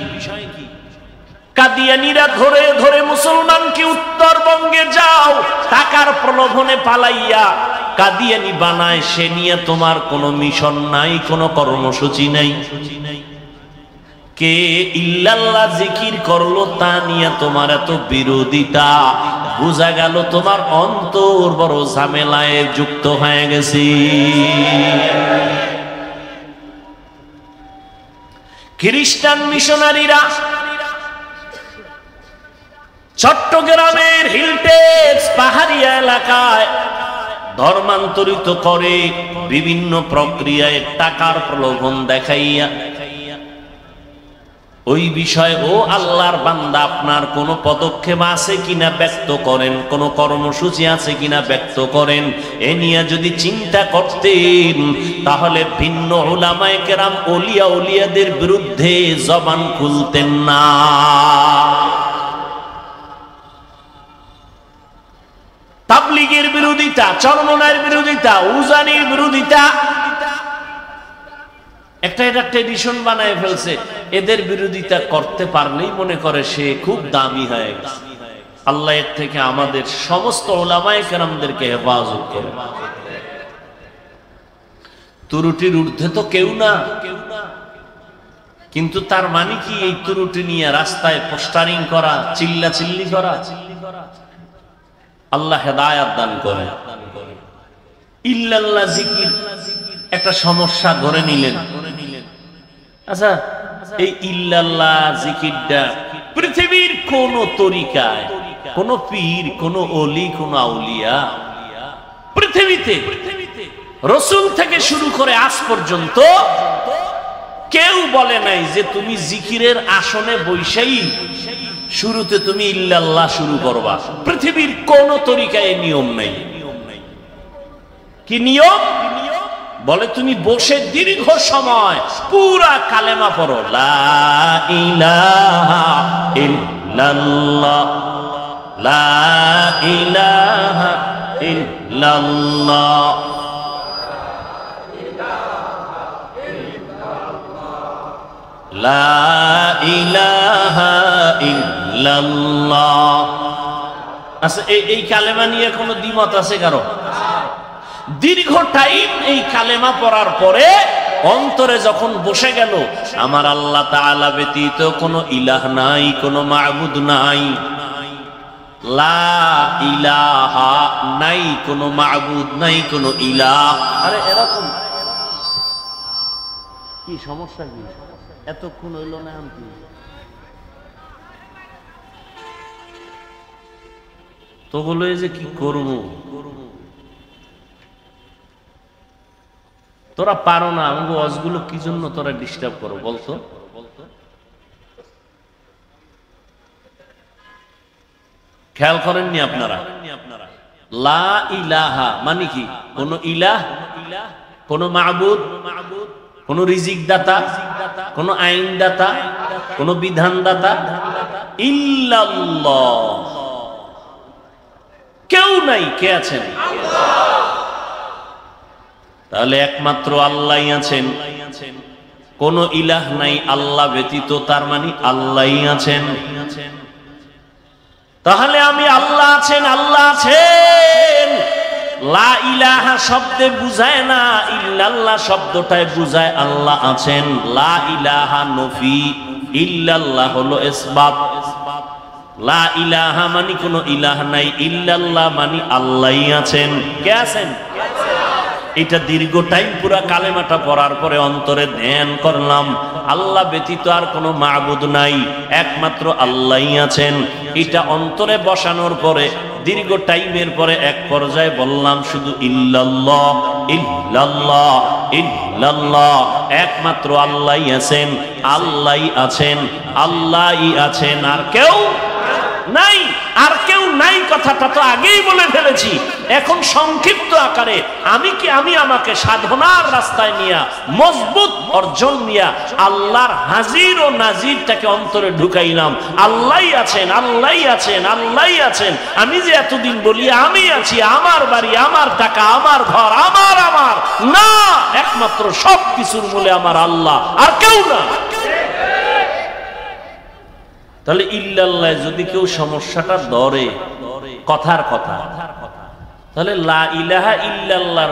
কাদিয়ানীরা ধরে ধরে মুসলমানকে উত্তরবঙ্গে যাও টাকার প্রলোভনে পালাইয়া কাদিয়ানী বানায়, সে নিয়ে তোমার কোনো মিশন নাই, কোনো কর্মসূচি নাই। কে ইল্লাল্লাহ জিকির করলো তা নিয়ে তোমার এত বিরোধিতা, বোঝা গেল তোমার অন্তর বড় ঝামেলায় যুক্ত হয়ে গেছে। খ্রিস্টান মিশনারিরা চট্টগ্রামের হিলটেক্স পাহাড়িয়া এলাকায় ধর্মান্তরিত করে বিভিন্ন প্রক্রিয়ায় টাকার প্রলোভন দেখাইয়া ওই বিষয়ে, ও আল্লাহর বান্দা, আপনার কোনো পদক্ষেপ আছে কিনা ব্যক্ত করেন, কোনো কর্মসূচি আছে কিনা ব্যক্ত করেন। এ নিয়ে যদি চিন্তা করতেন তাহলে ভিন্ন উলামায়ে কেরাম, ওলিয়া উলিয়াদের বিরুদ্ধে জবান খুলতেন না। তাবলীগের বিরোধিতা, চরমনায়ের বিরোধিতা, উজানির বিরোধিতা, একটা এটা ট্রেডিশন বানায় ফেলছে। এদের বিরোধিতা করতে পারলেই মনে করে সে খুব দামি হয়ে গেছে। আল্লাহ এর থেকে আমাদের সমস্ত উলামায়ে কেরামদেরকে হেফাজত করে। ত্রুটির ঊর্ধ্বে তো কেউ না, কিন্তু তার মানে কি এই ত্রুটি নিয়ে রাস্তায় পোস্টারিং করা, চিল্লাচিল্লি করা? আল্লাহ হেদায়াত দান করে। ইল্লাল্লাহ জিকির একটা সমস্যা ধরে নিলেন। আচ্ছা, এই ইল্লাল্লাহ জিকিরটা পৃথিবীর কোন তরিকায়, কোন পীর, কোন ওলি, কোন আউলিয়া পৃথিবীতে রাসূল থেকে শুরু করে আজ পর্যন্ত কেউ বলে নাই যে তুমি জিকিরের আসনে বৈশাই শুরুতে তুমি ইল্লাল্লাহ শুরু করবা। পৃথিবীর কোন তরিকায় নিয়ম নাই। কি নিয়ম? বলে তুমি বসে দীর্ঘ সময় পুরা কালেমা পড়ো, লা ইলাহা ইল্লাল্লাহ, লা ইলাহা ইল্লাল্লাহ, লা ইলাহা ইল্লাল্লাহ। আচ্ছা, এই কালেমা নিয়ে কোনো দ্বিমত আছে কারো? দীর্ঘ টাইম এই কালেমা পড়ার পরে অন্তরে যখন বসে গেল আমার আল্লাহ তাআলা ব্যতীত কোনো ইলাহ নাই, কোনো মাবুদ নাই, লা ইলাহা নাই, কোনো মাবুদ নাই, কোনো ইলাহ। আরে এরকম কি সমস্যা? কি এতক্ষণ হইল না? আমি তো বলো যে কি করবো, তোরা পারো না, আমাকে ওয়াজগুলো কি জন্য তোরা ডিস্টার্ব করো বলতো? খেয়াল করেননি আপনারা? লা ইলাহা মানে কি? কোন ইলাহ, কোন মাবুদ, কোন রিজিক দাতা, কোন আইন দাতা, কোন বিধান দাতা ইল্লাল্লাহ, কেউ নাই। কে আছেন? তাহলে একমাত্র আল্লাহই আছেন, কোন ইলাহ নাই আল্লাহ ব্যতীত, তার মানে আল্লাহই আছেন। তাহলে আমি আল্লাহ আছেন, আল্লাহ আছেন লা ইলাহা শব্দে বুঝায় না, ইল্লাল্লাহ শব্দটায় বুঝায় আল্লাহ আছেন। লা ইলাহা নফি, ইল্লাল্লাহ হলো ইসবাত। লা ইলাহা মানে কোনো ইলাহ নাই, ইল্লাল্লাহ মানে আল্লাহই আছেন। কে আছেন? এটা দীর্ঘ টাইম পুরা কালেমাটা পড়ার পরে অন্তরে ধ্যান করলাম, আল্লাহ ব্যতীত আর কোনো মাবুদ নাই, একমাত্র আল্লাহই আছেন। এটা অন্তরে বসানোর পরে দীর্ঘ টাইমের পরে এক পর্যায়ে বললাম শুধু ইল্লাল্লাহ, ইল্লাল্লাহ, ইল্লাল্লাহ, একমাত্র আল্লাহই আছেন, আল্লাহই আছেন, আল্লাহই আছেন, আর কেউ নাই। আর কেউ নাই কথাটা তো আগেই বলে ফেলেছি। এখন সংক্ষিপ্ত আকারে আমি আমাকে সাধনার রাস্তায় নিয়া, মজবুত অর্জন নিয়া আল্লাহর হাজির ও নাজিরটাকে অন্তরে ঢুকাইলাম। আল্লাহই আছেন, আল্লাহই আছেন, আল্লাহই আছেন। আমি যে এতদিন বলি আমি আছি, আমার বাড়ি, আমার টাকা, আমার ঘর, আমার না, একমাত্র সব কিছুর মূলে আমার আল্লাহ, আর কেউ না। তাহলে ইল্লাল্লাহ যদি কেউ সমস্যাটা ধরে, কথার কথা, তাহলে লা ইলাহা ইল্লাল্লাহ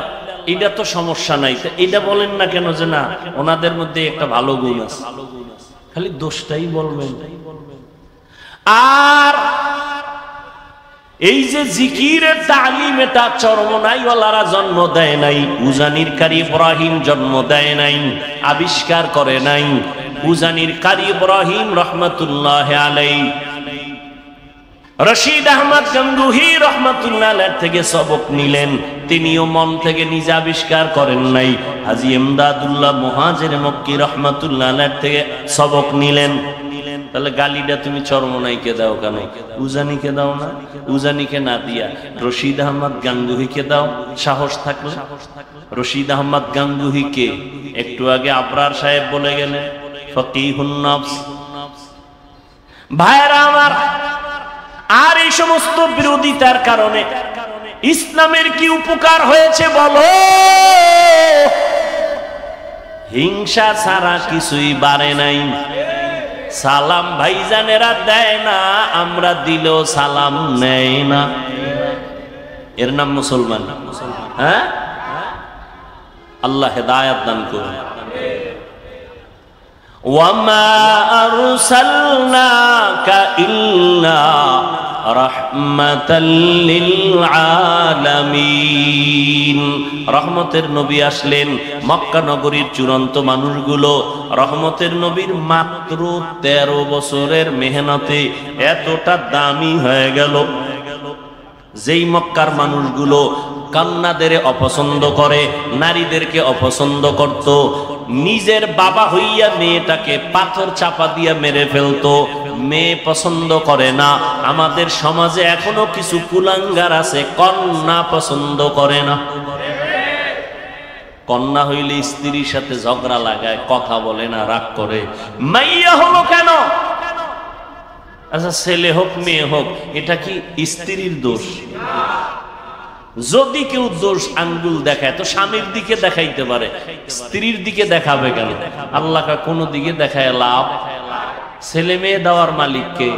এটা তো সমস্যা নাই, এটা বলেন না কেন যে না ওনাদের মধ্যে একটা ভালো গুণ আছে? খালি দোষটাই বলবেন। আর এই যে জিকিরের তালিম, এটা চরমনাইওয়ালারা জন্ম দেয় নাই, উজানির কারি ইব্রাহিম জন্ম দেয় নাই, আবিষ্কার করে নাই। উজানির কারি ইব্রাহিম রহমাতুল্লাহ আলাইহি রশিদ আহমদ গঙ্গুহি রহমাতুল্লাহ আলাইহি থেকে সবক নিলেন, তিনিও মন থেকে নিজে আবিষ্কার করেন নাই। হাজী ইমদাদুল্লাহ মুহাজির মক্কি রহমাতুল্লাহ আলাইহি থেকে সবক নিলেন। তাহলে গালিটা তুমি চরমনাইকে দাও কেন? উজানিকে দাও না? উজানিকে না দিয়া রশিদ আহমদ গাঙ্গুহিকে দাও, সাহস থাকলে। রশিদ আহমদ গাঙ্গুহিকে একটু আগে আবরার সাহেব বলে গেলেন ফকিহুন নফস। ভাইরা আমার, আর এই সমস্ত বিরোধিতার কারণে ইসলামের কি উপকার হয়েছে বলো? হিংসা ছাড়া কিছুই বাড়ে নাই। সালাম ভাইজানেরা দেয় না, আমরা দিলেও সালাম নেয় না, এর নাম মুসলমান? হ্যাঁ, আল্লাহ হেদায়েত দান করুন। ওয়ামা আরসালনাকা ইল্লা রাহমাতাল লিল আলামিন। রহমতের নবী আসলেন, মক্কা নগরীর চূড়ান্ত মানুষগুলো রহমতের নবীর মাত্র 13 বছরের মেহনতে এতটা দামি হয়ে গেল। যেই মক্কার মানুষগুলো কন্যাদের অপছন্দ করে, নারীদেরকে অপছন্দ করত, নিজের বাবা হইয়া মেয়েটাকে পাথর চাপা দিয়া মেরে ফেলতো, মেয়ে পছন্দ করে না। আমাদের সমাজে এখনো কিছু কুলাঙ্গার আছে, কন্যা পছন্দ করে না। কন্যা হইলে স্ত্রীর সাথে ঝগড়া লাগায়, কথা বলে না, রাগ করে। মাইয়া হলো কেন? আচ্ছা, ছেলে হোক মেয়ে হোক, এটা কি স্ত্রীর দোষ? যদি কেউ দোষ আঙ্গুল দেখায় তো স্বামীর দিকে দেখাইতে পারে, স্ত্রীর দিকে দেখাবে কেন? আল্লাহ কোন দিকে দেখায় লাভ? ছেলে মেয়ে দেওয়ার মালিককে।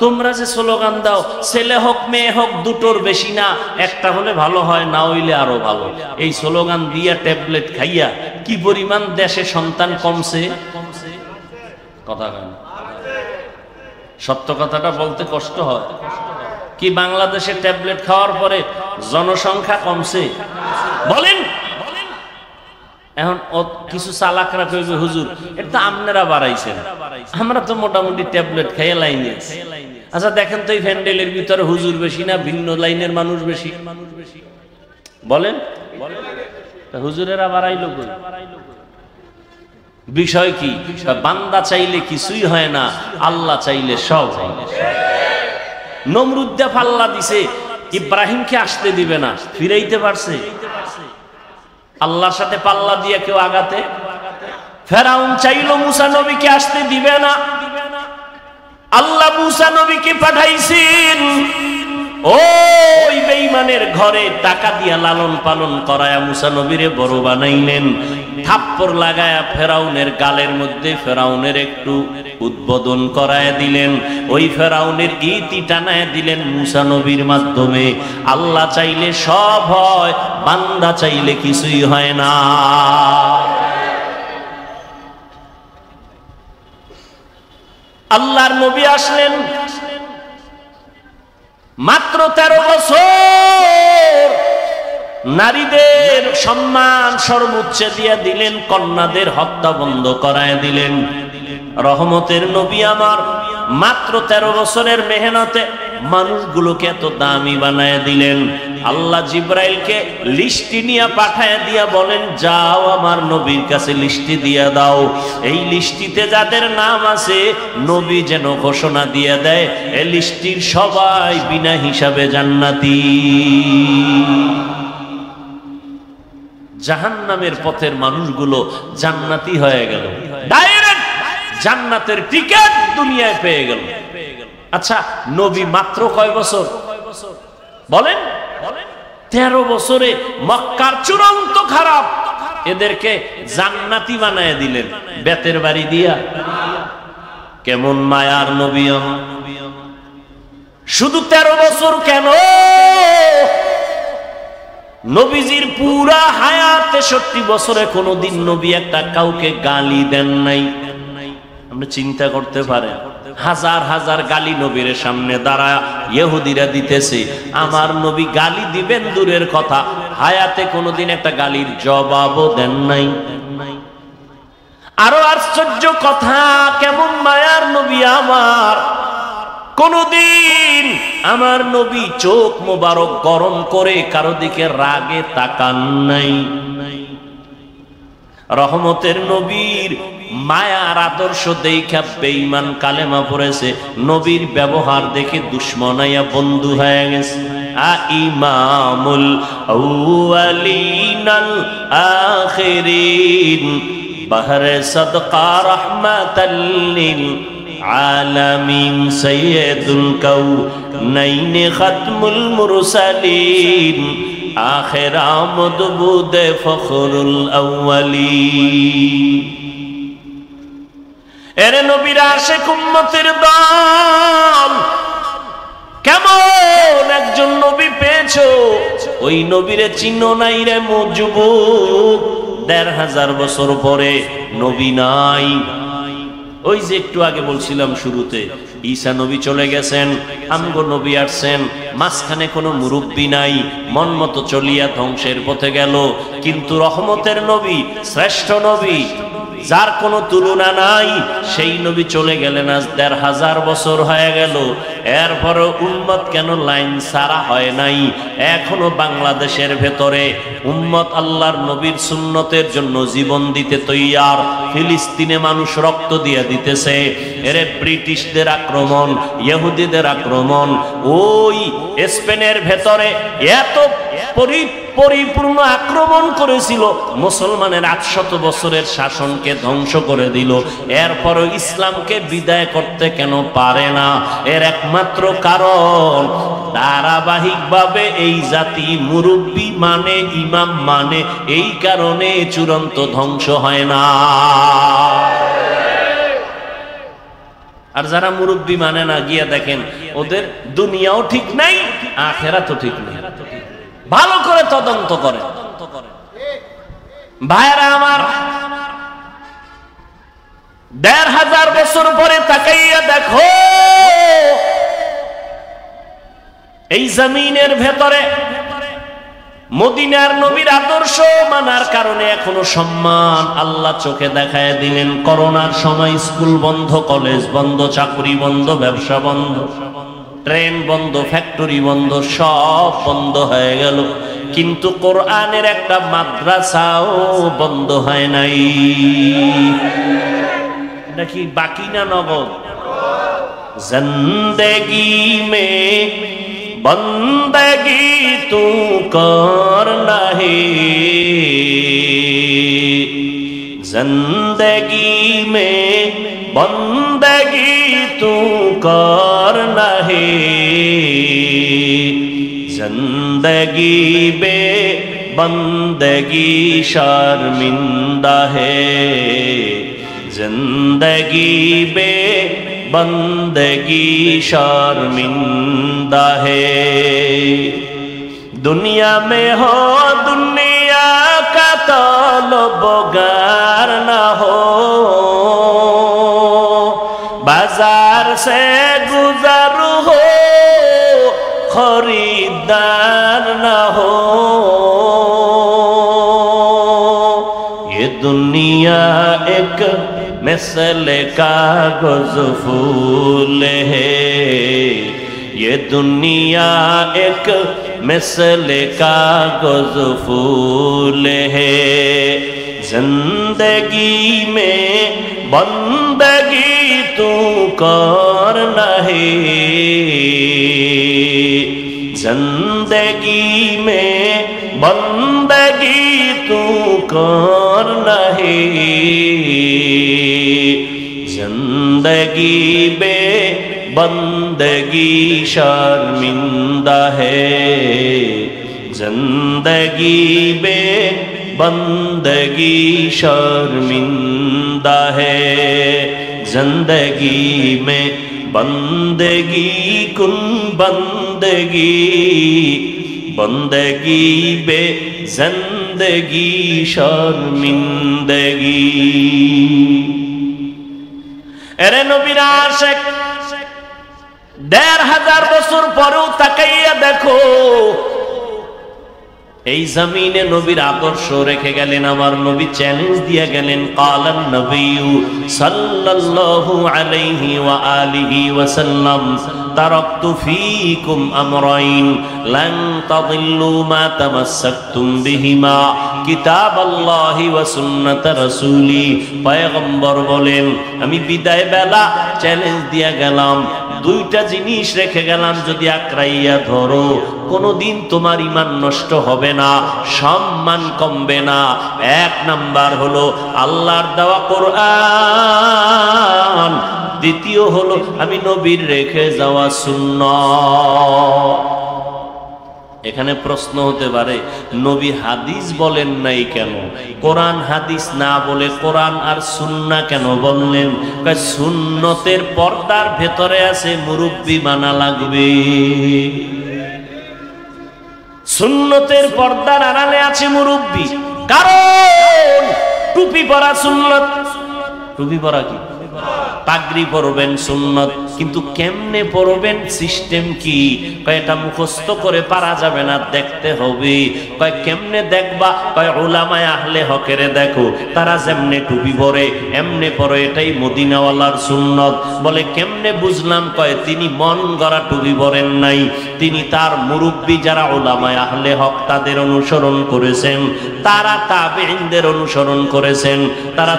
তোমরা যে স্লোগান দাও ছেলে হোক মেয়ে হোক দুটোর বেশি না, একটা হলে ভালো হয়, না হইলে আরো ভালো, এই স্লোগান দিয়া ট্যাবলেট খাইয়া কি পরিমাণ দেশে সন্তান কমছে। কথা কেন, সত্য কথাটা বলতে কষ্ট হয় কি বাংলাদেশে ট্যাবলেট খাওয়ার পরে জনসংখ্যা কমছে? বলেন। এখন কিছু চালাকরা কইবে হুজুর এটা আপনারা বাড়াইছেন, আমরা তো মোটামুটি ট্যাবলেট খাইয়ে লাইনে আছি। আচ্ছা দেখেন তো এই প্যান্ডেলের ভিতরে হুজুর বেশি না ভিন্ন লাইনের মানুষ বেশি? বলেন, হুজুরেরা বাড়াইলো কই? বিষয় কি? বান্দা চাইলে কিছুই হয় না, আল্লাহ চাইলে সব হয়। নমরুদ্দে পাল্লা দিছে, ইব্রাহিমকে আসতে দিবে না, ফিরাইতে পারছে? আল্লাহর সাথে পাল্লা দিয়ে কেউ আগাতে? ফেরাউন চাইলো মুসা নবীকে আসতে দিবে না, আল্লাহ মুসা নবীকে পাঠাইছেন। ওই বেঈমানের ঘরে টাকা দিয়া লালন পালন করায়া মুসা নবীরে বড় বানাইলেন। থাপ্পড় লাগায়া ফেরাউনের গালের মধ্যে ফেরাউনের একটু উদ্বোধন করায় দিলেন, ওই ফেরাউনের ইতি টানায় দিলেন মুসা নবীর মাধ্যমে। আল্লাহ চাইলে সব হয়, বান্দা চাইলে কিছুই হয় না। আল্লাহর নবী আসলেন মাত্র 13 বছর, নারীদের সম্মান সর্বোচ্চ দিয়া দিলেন, কন্যাদের হত্যা বন্ধ করায় দিলেন। রহমতের নবী আমার মাত্র 13 বছরের মেহনতে মানুষগুলোকে এত দামি বানায় দিলেন। আল্লাহ জিব্রাইলকে লিস্টি নিয়ে পাঠায় দিয়া বলেন, যাও আমার নবীর কাছে লিস্টি দিয়া দাও, এই লিস্টিতে যাদের নাম আছে নবী যেন ঘোষণা দিয়ে দেয় এই লিস্টির সবাই বিনা হিসাবে জান্নাতি। জাহান্নামের পথের মানুষগুলো জান্নাতি হয়ে গেল, ডাইরেক্ট জান্নাতের টিকিট দুনিয়ায় পেয়ে গেল। আচ্ছা নবী মাত্র কয় বছর বলেন? 13 বছরে মক্কার চূড়ান্ত খারাপ এদেরকে জান্নাতি বানায় দিলেন বেতের বাড়ি দিয়া। কেমন মায়ার নবী! শুধু 13 বছর কেন, নবীজির পুরা হায়াত 63 বছরে কোনদিন নবী একটা কাউকে গালি দেন নাই। আপনি চিন্তা করতে পারেন, হাজার হাজার গালি নবীর সামনে দাঁড়ায় ইহুদিরা দিতেছে, আমার নবী গালি দিবেন দূরের কথা, হায়াতে কোনদিন একটা গালির জবাবও দেন নাই। আরো আশ্চর্য কথা, কেমন মায়ার নবী আমার! কোনদিন আমার নবী চোখ মোবারক গরম করে কারো দিকে রাগে তাকান নাই। রহমতের নবীর মায়ার আদর্শ দেখা বেঈমান কালেমা পড়েছে, নবীর ব্যবহার দেখে দুশমনাইয়া বন্ধু হয়ে গেছে। ইমামুল আউয়ালিনাল আখিরিন বাহরে সাদকা রাহমাতাল লিল আলামিন সাইয়্যিদুল কাউনাইন খাতমুল মুরসালিন আখির আমদ বুদে ফখরুল আউয়ালিন। এরে নবীর আশিক উম্মতের দল, কেমন একজন নবী পেয়েছো, ওই নবীরে চিনো নাই রে যুবক। 1500 বছর পরে নবী নাই। ওই যে একটু আগে বলছিলাম শুরুতে, ঈসা নবী চলে গেছেন, আমগো নবী আসছেন, মাঝখানে কোনো মুরব্বী নাই, মন মতো চলিয়া ধ্বংসের পথে গেল। কিন্তু রহমতের নবী, শ্রেষ্ঠ নবী, যার কোনো তুলনা নাই, সেই নবী চলে গেলেন, আজ 1500 বছর হয়ে গেল। এরপরও উম্মত কেন লাইন ছাড়া হয় নাই? এখনো বাংলাদেশের ভেতরে উম্মত আল্লাহর নবীর সুন্নতের জন্য জীবন দিতে তৈয়ার। ফিলিস্তিনে মানুষ রক্ত দিয়ে দিতেছে। এরে ব্রিটিশদের আক্রমণ, ইহুদিদের আক্রমণ, ওই স্পেনের ভেতরে এত পরিপূর্ণ আক্রমণ করেছিল, মুসলমানের 800 বছরের শাসনকে ধ্বংস করে দিল। এরপরও ইসলামকে বিদায় করতে কেন পারে না? এর একমাত্র কারণ, ধারাবাহিকভাবে এই জাতি মুরব্বী মানে, ইমাম মানে, এই কারণে চূড়ান্ত ধ্বংস হয় না। আর যারা মুরব্বী মানে না, গিয়া দেখেন ওদের দুনিয়াও ঠিক নাই, আখিরাতও ঠিক নাই। ভালো করে তদন্ত করে। ভাইরা আমার, ১৫০০ বছর পরে তাকাইয়া দেখো, এই জমিনের ভেতরে মদিনার নবীর আদর্শ মানার কারণে এখনো সম্মান আল্লাহ চোখে দেখায় দিলেন। করোনার সময় স্কুল বন্ধ, কলেজ বন্ধ, চাকরি বন্ধ, ব্যবসা বন্ধ, ট্রেন বন্ধ, ফ্যাক্টরি বন্ধ, সব বন্ধ হয়ে গেল, কিন্তু কোরআনের একটা মাদ্রাসাও বন্ধ হয় নাই। এটা কি বাকি না নগদ? জিন্দেগি মে বন্দগি তু করনা হে, জিন্দেগি মে বন্দগি তু করনা হে, जिंदगी बे बंदगी शर्मिंदा है, जिंदगी बे बंदगी शर्मिंदा है। दुनिया में हो दुनिया का तलबगार न हो, बाजार से गुजर हो खरीदार न हो। ये दुनिया एक मिसल कागज फूल है, ये दुनिया एक मिसल कागज फूल है। जिंदगी में बंदगी तू करना है, जिंदगी में बंदगी तू करना है, जिंदगी में बंदगी शर्मिंदा है, जिंदगी में बंदगी शर्मिंदा है। जिंदगी में बंदगी कुन बंदगी, बंदगी बे जिंदगी शर्मिंदगी। এরে নবীর আশিক, ১৫০০ বছর পরেও তাকাইয়া দেখো, এই জমিনে নবীর আদর্শ রেখে গেলেন। আমার নবী চ্যালেঞ্জ দিয়ে গেলেন, কালান নবিয়্যু সাল্লাল্লাহু আলাইহি ওয়া আলিহি ওয়া সাল্লাম, তারাকতু ফীকুম আমরাইন লান তাদিল্লু মা তামাসসাকতুম বিহিমা, কিতাবাল্লাহি ওয়া সুন্নাত রাসূলি। পয়গম্বর বলেন, আমি বিদায় বেলা চ্যালেঞ্জ দিয়ে গেলাম, দুইটা জিনিস রেখে গেলাম, যদি আঁকড়াইয়া ধরো কোনদিন তোমার ঈমান নষ্ট হবে না, সম্মান কমবে না। এক নাম্বার হলো আল্লাহর দেওয়া কোরআন, দ্বিতীয় হলো আমি নবীর রেখে যাওয়া সুন্নাত। এখানে প্রশ্ন হতে পারে, নবী হাদিস বলেন নাই কেন? কোরআন হাদিস না বলে কোরআন আর সুন্নাহ কেন বললেন? সুন্নতের পর্দার ভেতরে আছে মুরব্বি মানা লাগবে, সুন্নতের পর্দার আড়ালে আছে মুরব্বি। কারণ টুপি পরা সুন্নত, টুপি পরা কি? পাগড়ি পরবেন সুন্নত, কিন্তু কেমনে পরবেন, সিস্টেম কি? এটা মুখস্থ করে পারা যাবে না, দেখতে হবে। কয় কেমনে দেখবা? কয় উলামায়ে আহলে হকের দেখো, তারা যেমনে টুপি পরে এমনে পরে, এটাই মদিনাওয়ালার সুন্নত। বলে কেমনে বুঝলাম? কয় তিনি মন গড়া টুপি পরেন নাই, তিনি তার মুরব্বী যারা উলামায়ে আহলে হক তাদের অনুসরণ করেছেন, তারা তাবেঈনদের অনুসরণ করেছেন, তারা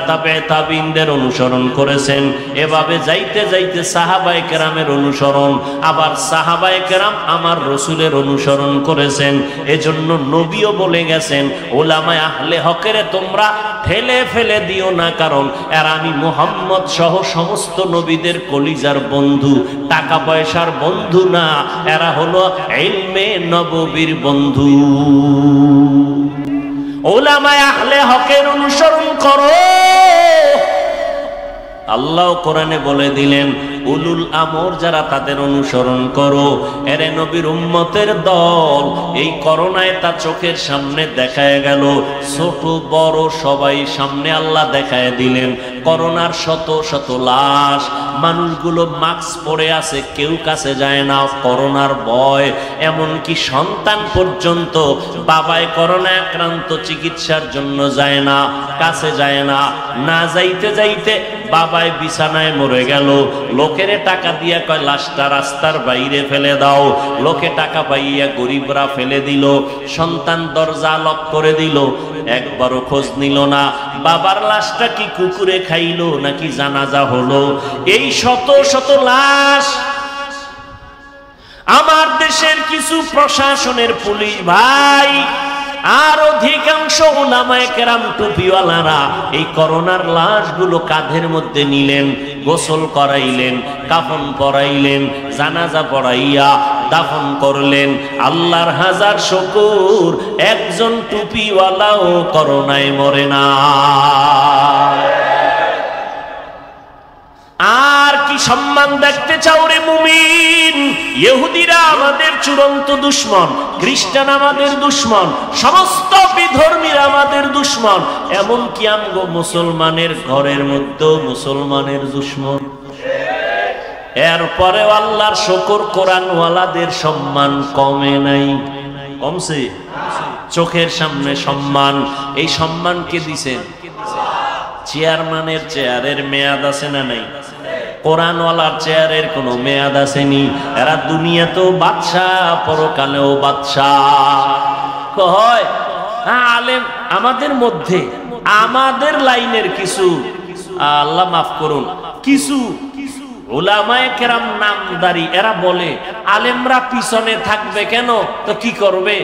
তাবেঈনদের অনুসরণ করেছেন। এভাবে যাইতে যাইতে সাহাবায়ে কেরামের অনুসরণ, আবার সাহাবায়ে কেরাম আমার রসুলের অনুসরণ করেছেন। এজন্য নবীও বলে গেছেন, উলামায়ে আহলে হকের তোমরা ফেলে ফেলে দিও না, কারণ এরা আমি মুহাম্মদ সহ সমস্ত নবীদের কলিজার বন্ধু, টাকা পয়সার বন্ধু না, এরা হলো ইলমে নববীর বন্ধু। উলামায়ে আহলে হকের অনুসরণ করো। আল্লাহ কোরআনে বলে দিলেন, উলুল আমর যারা তাদের অনুসরণ করো। এরে নবীর উম্মতের দল, এই করোনায় তা চোখের সামনে দেখায় গেল, ছোট বড় সবাই সামনে আল্লাহ দেখায় দিলেন। করোনার শত শত লাশ, মানুষগুলো মাস্ক পরে আছে, কেউ কাছে যায় না করোনার ভয়। এমনকি সন্তান পর্যন্ত বাবায় করোনা আক্রান্ত, চিকিৎসার জন্য যায় না, কাছে যায় না। না যাইতে যাইতে বাবায় বিছানায় মরে গেল, লোকেরে টাকা দিয়া কয় লাশটা রাস্তার বাইরে ফেলে দাও। লোকে টাকা পাইয়া গরিবরা ফেলে দিল, সন্তান দরজা লক করে দিল, একবারও খোঁজ নিল না বাবার লাশটা কি কুকুরে খাইলো নাকি জানাজা হলো। এই শত শত লাশ। আমার দেশের কিছু প্রশাসনের পুলিশ ভাই আর অধিকাংশ উলামায়ে কেরাম টুপিওয়ালারা এই করোনার লাশগুলো কাঁধের মধ্যে নিলেন, গোসল করাইলেন, কাফন পরাইলেন, জানাজা পড়াইয়া দাফন করলেন। আল্লাহর হাজার শুকর, একজন টুপিওয়ালাও করোনায় মরে না। আর কি সম্মান দেখতে চাও রে মুমিন? ইহুদিরা আমাদের চূড়ান্ত দুশমন, খ্রিস্টান আমাদের দুশমন, সমস্ত বিধর্মীরা আমাদের দুশমন, এমনকি আমগো মুসলমানের ঘরের মধ্যেও মুসলমানের দুশমন। এরপরেও আল্লাহর শুকর, কোরআনওয়ালাদের সম্মান কমে নাই, কমছে। চোখের সামনে সম্মান, এই সম্মান কে দিছেন? চেয়ারম্যানের চেয়ারের মেয়াদ আছে না নাই? কোরআনওয়ালার চেয়ারের কোনো মেয়াদ আসেনি। এরা দুনিয়াতেও বাদশাহ, পরকালেও বাদশাহ। কয় আলেম আমাদের মধ্যে, আমাদের লাইনের কিছু, আল্লাহ মাফ করুন, কিছু উলামায়ে কেরাম নামদারি, এরা বলে আলেমরা পিছনে থাকবে কেন, তো কি করবে?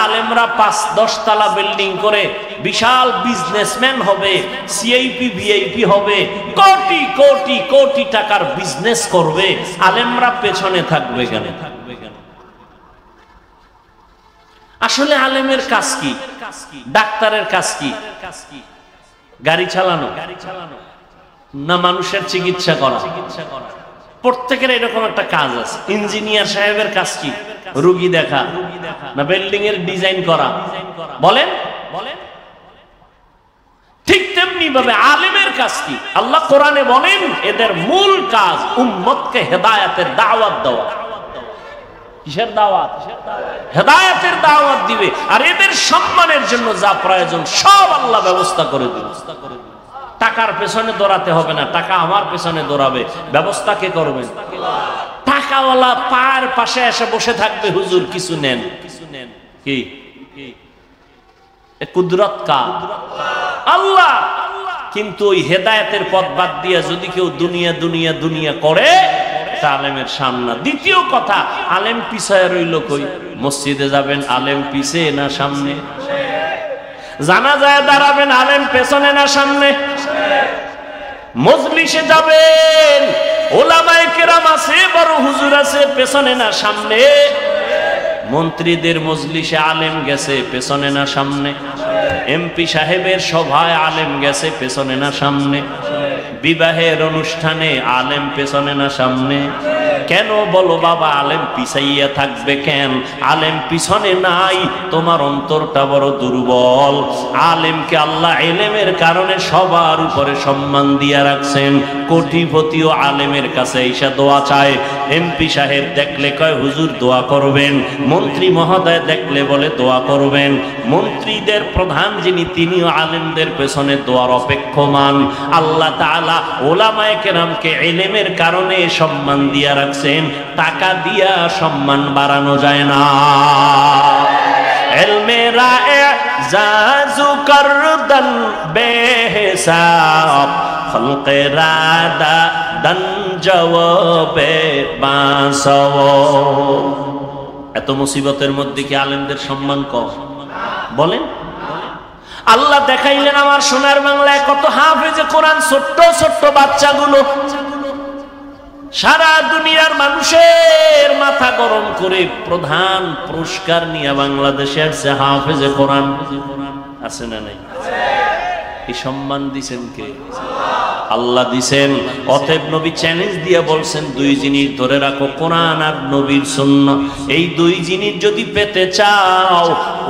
আলেমরা 5-10 তলা বিল্ডিং করে বিশাল বিজনেসম্যান হবে, সিআইপি ভিআইপি হবে, কোটি কোটি কোটি টাকার বিজনেস করবে, আলেমরা পেছনে থাকবে কেন? আসলে আলেমের কাজ কি? ডাক্তারের কাজ কি? গাড়ি চালানো না মানুষের চিকিৎসা করা? প্রত্যেকের এরকম একটা কাজ আছে। ইঞ্জিনিয়ার সাহেবের কাজ কি? রোগী দেখা না বিল্ডিং এর ডিজাইন করা? বলেন বলেন। ঠিক তেমনি ভাবে আলেমের কাজ কি? আল্লাহ কোরআনে বলেন এদের মূল কাজ উম্মতকে হেদায়েতের দাওয়াত দেওয়া। কিসের দাওয়াত? হেদায়েতের দাওয়াত দিবে। আর এদের সম্মানের জন্য যা প্রয়োজন সব আল্লাহ ব্যবস্থা করে দিবে। টাকার পেছনে দৌড়াতে হবে না, টাকা আমার পেছনে দৌড়াবে। ব্যবস্থা কে করবেন? টাকাওয়ালা পার পাশে এসে বসে থাকবে, হুজুর কিছু নেন, কি কুদরত কা আল্লাহ। কিন্তু ওই হেদায়েতের পথ বাদ দিয়ে যদি কেউ দুনিয়া দুনিয়া দুনিয়া করে, এটা আলেমের সামনে। দ্বিতীয় কথা, আলেম পিছায় রইল কই? মসজিদে যাবেন আলেম পিছে না সামনে? জানাজায় দাঁড়াবেন আলেম পেছনে না সামনে? মজলিসে যাবেন উলামায়ে কেরাম আছে, বড় হুজুর আছে, পেছনে না সামনে? মন্ত্রীদের মজলিসে আলেম গেছে, পেছনে না সামনে? এমপি সাহেবের সভায় আলেম গেছে, পেছনে না সামনে? বিবাহের অনুষ্ঠানে আলেম পেছনে না সামনে? কেন বলো বাবা, আলেম পিছাইয়া থাকবে কেন? আলেম পিছনে নাই, তোমার অন্তরটা বড় দুর্বল। আলেমকে আল্লাহ ইলমের কারণে সবার উপরে সম্মান দিয়া রাখছেন। কোটিপতিও আলেমের কাছে এসে দোয়া চায়। এমপি সাহেব দেখলে কয় হুজুর দোয়া করবেন, মন্ত্রী মহোদয় দেখলে বলে দোয়া করবেন। মন্ত্রীদের প্রধান যিনি, তিনিও আলেমদের পেছনে দোয়ার অপেক্ষমান। আল্লাহ তাআলা উলামায়ে কেরামকে ইলমের কারণে সম্মান দিয়া রাখছেন, টাকা দিয়া সম্মান বাড়ানো যায় না। ইলমেরা এজাজু করদান বেহিসাব, খলকেরা দান জওয়াবে বাসাও। এত মুসিবতের মধ্যে কি আলেমদের সম্মান কম? বলেন। আল্লাহ দেখাইলেন আমার সোনার বাংলায় কত হাফেজে কোরআন, ছোট্ট ছোট্ট বাচ্চাগুলো সারা দুনিয়ার মানুষের মাথা গরম করে প্রধান পুরস্কার নিয়ে বাংলাদেশে আসছে হাফেজে কোরআন। আছে না নাই? এই সম্মান দিছেন কে? আল্লাহ দিছেন। অতএব নবী চ্যালেঞ্জ দিয়ে বলছেন দুই জিনিস ধরে রাখো, কোরআন আর নবীর সুন্নাহ। এই দুই জিনিস যদি পেতে চাও,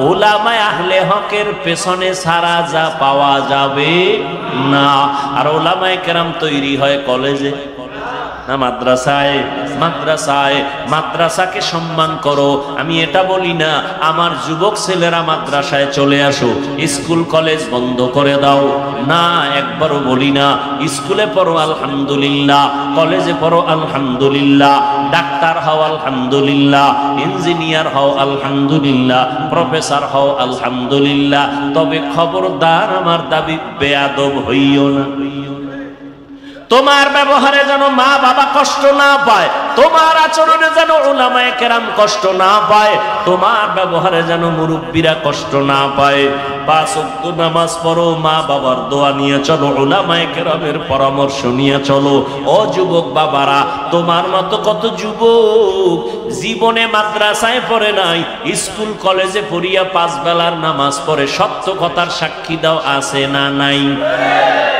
উলামায়ে আহলে হকের পেছনে ছাড়া যা পাওয়া যাবে না। আর উলামায়ে কেরাম তৈরি হয় কলেজে না মাদ্রাসায়? মাদ্রাসায়। মাদ্রাসাকে সম্মান করো। আমি এটা বলি না আমার যুবক ছেলেরা মাদ্রাসায় চলে আসো, স্কুল কলেজ বন্ধ করে দাও, না, একবারও বলি না। স্কুলে পড়ো আলহামদুলিল্লাহ, কলেজে পড়ো আলহামদুলিল্লাহ, ডাক্তার হও আলহামদুলিল্লাহ, ইঞ্জিনিয়ার হও আলহামদুলিল্লাহ, প্রফেসর হও আলহামদুলিল্লাহ। তবে খবরদার আমার দাবি বেয়াদব হইও না। তোমার ব্যবহারে যেন মা বাবা কষ্ট না পায়, তোমার আচরণে যেন উলামায়ে কেরাম কষ্ট না পায়, তোমার ব্যবহারে যেন মুরব্বীরা কষ্ট না পায়। 5 ওয়াক্ত নামাজ পড়ো, মা বাবার দোয়া নিয়ে চলো, উলামায়ে কেরামের পরামর্শ নিয়ে চলো। ও যুবক বাবারা, তোমার মতো কত যুবক জীবনে মাদ্রাসায় পড়ে নাই, স্কুল কলেজে পড়িয়া 5 বেলার নামাজ পড়ে। সত্য কথার সাক্ষী দাও, আছে না নাই?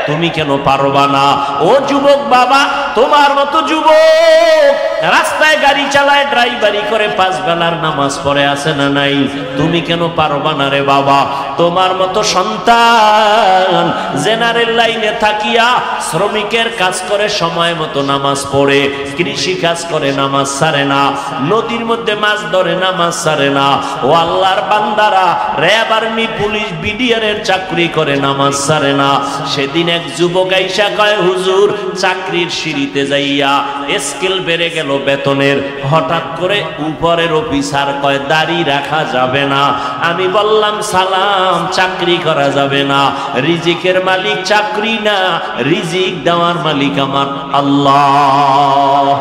তুমি কেন পারবা না? ও যুবক বাবা, তোমার মতো যুবক রাস্তায় গাড়ি চালায়, ড্রাইভারি করে, 5 বেলার নামাজ পড়ে, আছে না নাই? তুমি কেন পারবা না রে বাবা? তোমার মতো সন্তান জেনারেল লাইনে থাকিয়া শ্রমিকের কাজ করে, সময় মতো নামাজ পড়ে, কৃষি কাজ করে, নামাজ ছাড়ে না, নদীর মধ্যে মাছ ধরে, নামাজ ছাড়ে না। ও আল্লাহর বান্দারা, র্যাব, আর্মি, পুলিশ, বিডিআর এর চাকরি করে, নামাজ ছাড়ে না। সেদিন এক যুবক আইসা কয়, হুজুর চাকরির সিঁড়িতে যাইয়া স্কেল বেড়ে গেল বেতনের, হঠাৎ করে উপরের অফিসার কয় দাড়ি রাখা যাবে না। আমি বললাম সালাম, চাকরি করা যাবে না, রিজিকের মালিক চাকরি না, রিজিক দেওয়ার মালিক আমার আল্লাহ।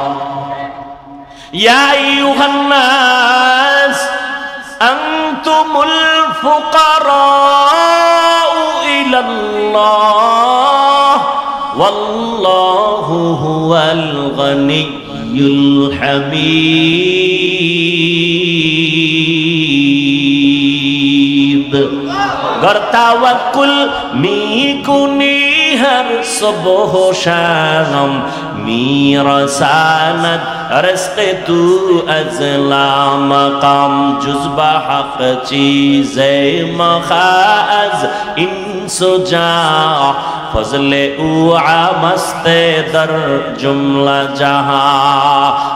ইয়া আইয়ুহান নাস আনতুমুল ফুকারাউ ইলাল্লাহ ওয়াল্লাহু হুয়াল গনিয়্যুল হামিদ। गर तवक्कुल मी कुनी हर सुबह शाम, मी रसानत रज़्क़ तू अज़ला मक़ाम, जुज़्बा हक़ चीज़े मख़ाज़ इंसुजा, फजले उआ मस्ते दर जुमला জাহা।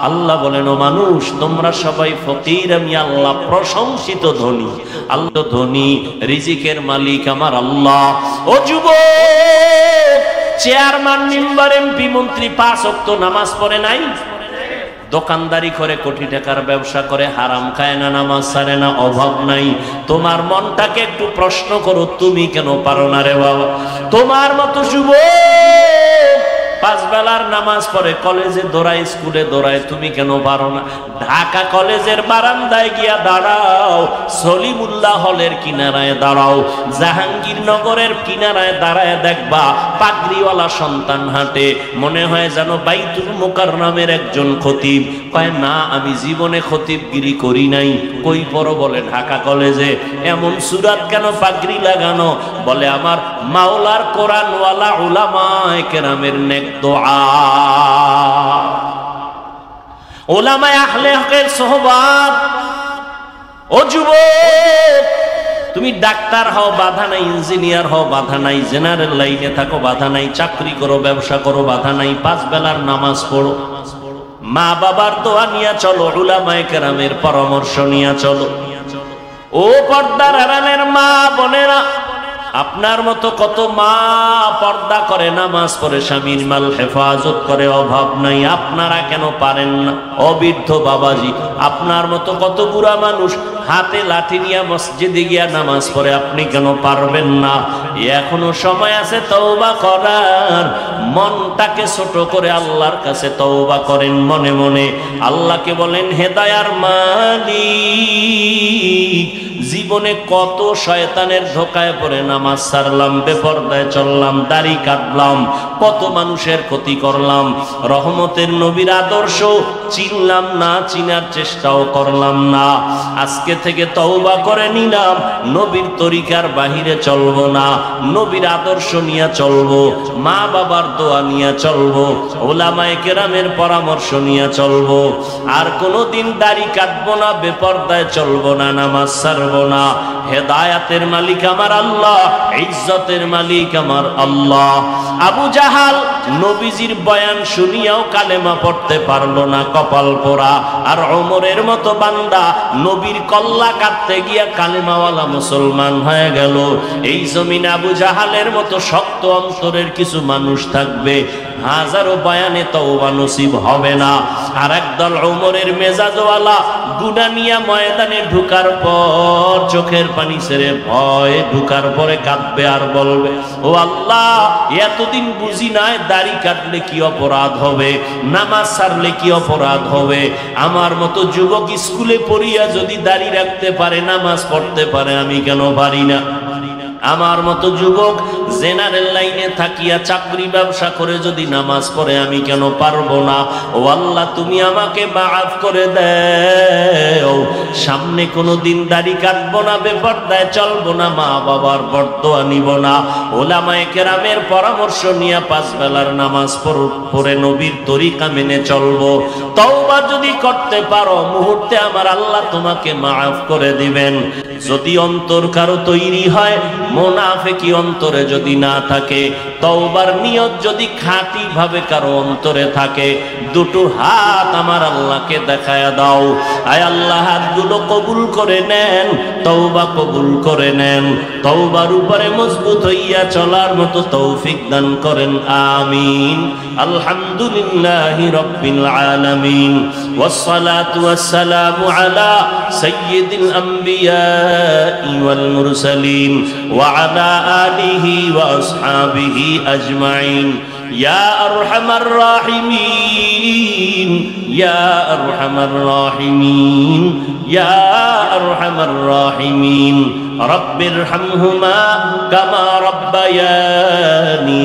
আল্লাহ বলেন, ও মানুষ, তোমরা সবাই ফকির, আমি আল্লাহ প্রশংসিত ধনী। আল্লাহ ধনী, রিজিকের মালিক আমার আল্লাহ। ও যুবক, চেয়ারম্যান, মেম্বার, এমপি, মন্ত্রী 5 ওয়াক্ত নামাজ পড়ে নাই, দোকানদারি করে, কোটি টাকার ব্যবসা করে, হারাম খায় না, নামাজ ছাড়ে না, অভাব নাই। তোমার মনটাকে একটু প্রশ্ন করো, তুমি কেন পারো না রে বাবা? তোমার মতো যুবক 5 বেলার নামাজ পড়ে, কলেজে দৌড়ায়, স্কুলে দৌড়ায়, তুমি কেন পারো না? ঢাকা কলেজের বারান্দায় গিয়া দাঁড়াও, সলিমুল্লাহ হলের কিনারায় দাঁড়াও, জাহাঙ্গীরনগরের কিনারায় দাঁড়ায়, দেখবা পাগড়িওয়ালা সন্তান হাঁটে, মনে হয় যেন বাইতুল মুকাররমের একজন খতিব। কয় না, আমি জীবনে খতিবগিরি করি নাই। কই পড়ো? বলে ঢাকা কলেজে। এমন সুরাত কেন পাগড়ি লাগানো? বলে আমার মাওলার কোরআনওয়ালা উলামায়ে কেরামের নেক দোয়া। উলামায়ে আহলে হকের সোহবত। ও যুবক, তুমি ডাক্তার হও, বাধা নাই, ইঞ্জিনিয়ার হও, বাধা নাই, জেনারেল লাইনে থাকো, বাধা নাই, চাকরি করো, ব্যবসা করো, বাধা নাই, 5 বেলার নামাজ পড়ো, মা বাবার দোয়া নিয়ে চলো, উলামায়ে কেরামের পরামর্শ নিয়ে চলো। ও পর্দার আড়ালের মা বোনেরা, আপনার মতো কত মা পর্দা করে, নামাজ পড়ে, স্বামীর মাল হেফাজত করে, অভাব নাই, আপনারা কেন পারেন না? অবৃদ্ধ বাবাজি, আপনার মতো কত বুড়া মানুষ হাতে লাঠি নিয়ে মসজিদে গিয়া নামাজ পড়ে, আপনি কেন পারবেন না? এখনো সময় আছে তওবা করার। মনটাকে ছোট করে আল্লাহর কাছে তওবা করেন মনে মনে। আল্লাহকে বলেন, হে দয়ার মালিক, জীবনে কত শয়তানের ধোকায় পড়ে নামাজ ছাড়লাম, বেপরদায় চললাম, দাড়ি কাটলাম, কত মানুষের ক্ষতি করলাম, রহমতের নবীর আদর্শ চিনলাম না, চিনার চেষ্টাও করলাম না। আজকে থেকে তওবা করে নিলাম, নবীর তরিকার বাহিরে চলবো না, নবীর আদর্শ নিয়ে চলবো, মা বাবার দোয়া নিয়ে চলবো, ওলামায়ে কেরামের পরামর্শ নিয়ে চলবো, আর কোনোদিন দাড়ি কাটবো না, বেপরদায় চলবো না, নামাজ ছাড়বো না। হেদায়াতের মালিক আমার আল্লাহ, ইজ্জতের মালিক আমার আল্লাহ। আবু জাহাল নবীজির বয়ান শুনিয়াও কালেমা পড়তে পারলো না, কপাল পোড়া। আর ওমরের মতো বান্দা নবীর কল্লা কাটতে গিয়া কালেমাওয়ালা মুসলমান হয়ে গেল। এই জমিনে আবু জাহালের মতো শক্ত অন্তরের কিছু মানুষ থাকবে, হাজারো বয়ানে তওবা নসিব হবে না। আর একদল ওমরের মেজাজওয়ালা গুনাহ নিয়া ময়দানে ঢুকার পর চোখের পানি ছেড়ে ভয় ঢুকার পরে কাঁদবে আর বলবে, ও আল্লাহ, এতদিন বুঝি নাই দাড়ি কাটলে কি অপরাধ হবে, নামাজ ছাড়লে কি অপরাধ হবে। আমার মতো যুবক স্কুলে পড়িয়া যদি দাড়ি রাখতে পারে, নামাজ পড়তে পারে, আমি কেন পারি না? আমার মতো যুবক জেনারেল লাইনে থাকিয়া চাকরি ব্যবসা করে যদি নামাজ পড়ে, আমি কেন পারবো না? ও আল্লাহ, তুমি আমাকে মাফ করে দাও। সামনে কোনো দিন দাড়ি কাটবো না, বেপরদায় চলবো না, মা বাবার বরদোয়া নিব না, ওলামায়ে কেরামের পরামর্শ নিয়ে 5 বেলার নামাজ পড়ে নবীর তরিকা মেনে চলবো। তওবা যদি করতে পারো, মুহূর্তে আমার আল্লাহ তোমাকে মাফ করে দিবেন। যদি অন্তর কারো তৈরি হয়, মুনাফিকি অন্তরে যদি না থাকে, তওবার নিয়ত যদি খাঁটি ভাবে কারো অন্তরে থাকে, দুটো হাত আমার আল্লাহকে দেখায়া দাও। আয় আল্লাহ, হাতগুলো কবুল করে নেন, তওবা কবুল করে নেন, তওবার উপরে মজবুত হইয়া চলার মতো তৌফিক দান করেন, আমিন। আলহামদুলিল্লাহি রাব্বিল আলামিন, ওয়াসসালাতু ওয়াসসালামু আলা সাইয়্যিদিল আম্বিয়া ওয়াল মুরসালিন ওয়া আলা আলিহি ওয়া আসহাবিহি আজমাইন। ইয়া আরহামার রাহিমিন, ইয়া আরহামার রাহিমিন, ইয়া আরহামার রাহিমিন। রব্বিরহামহুমা কামা রাব্বায়ানি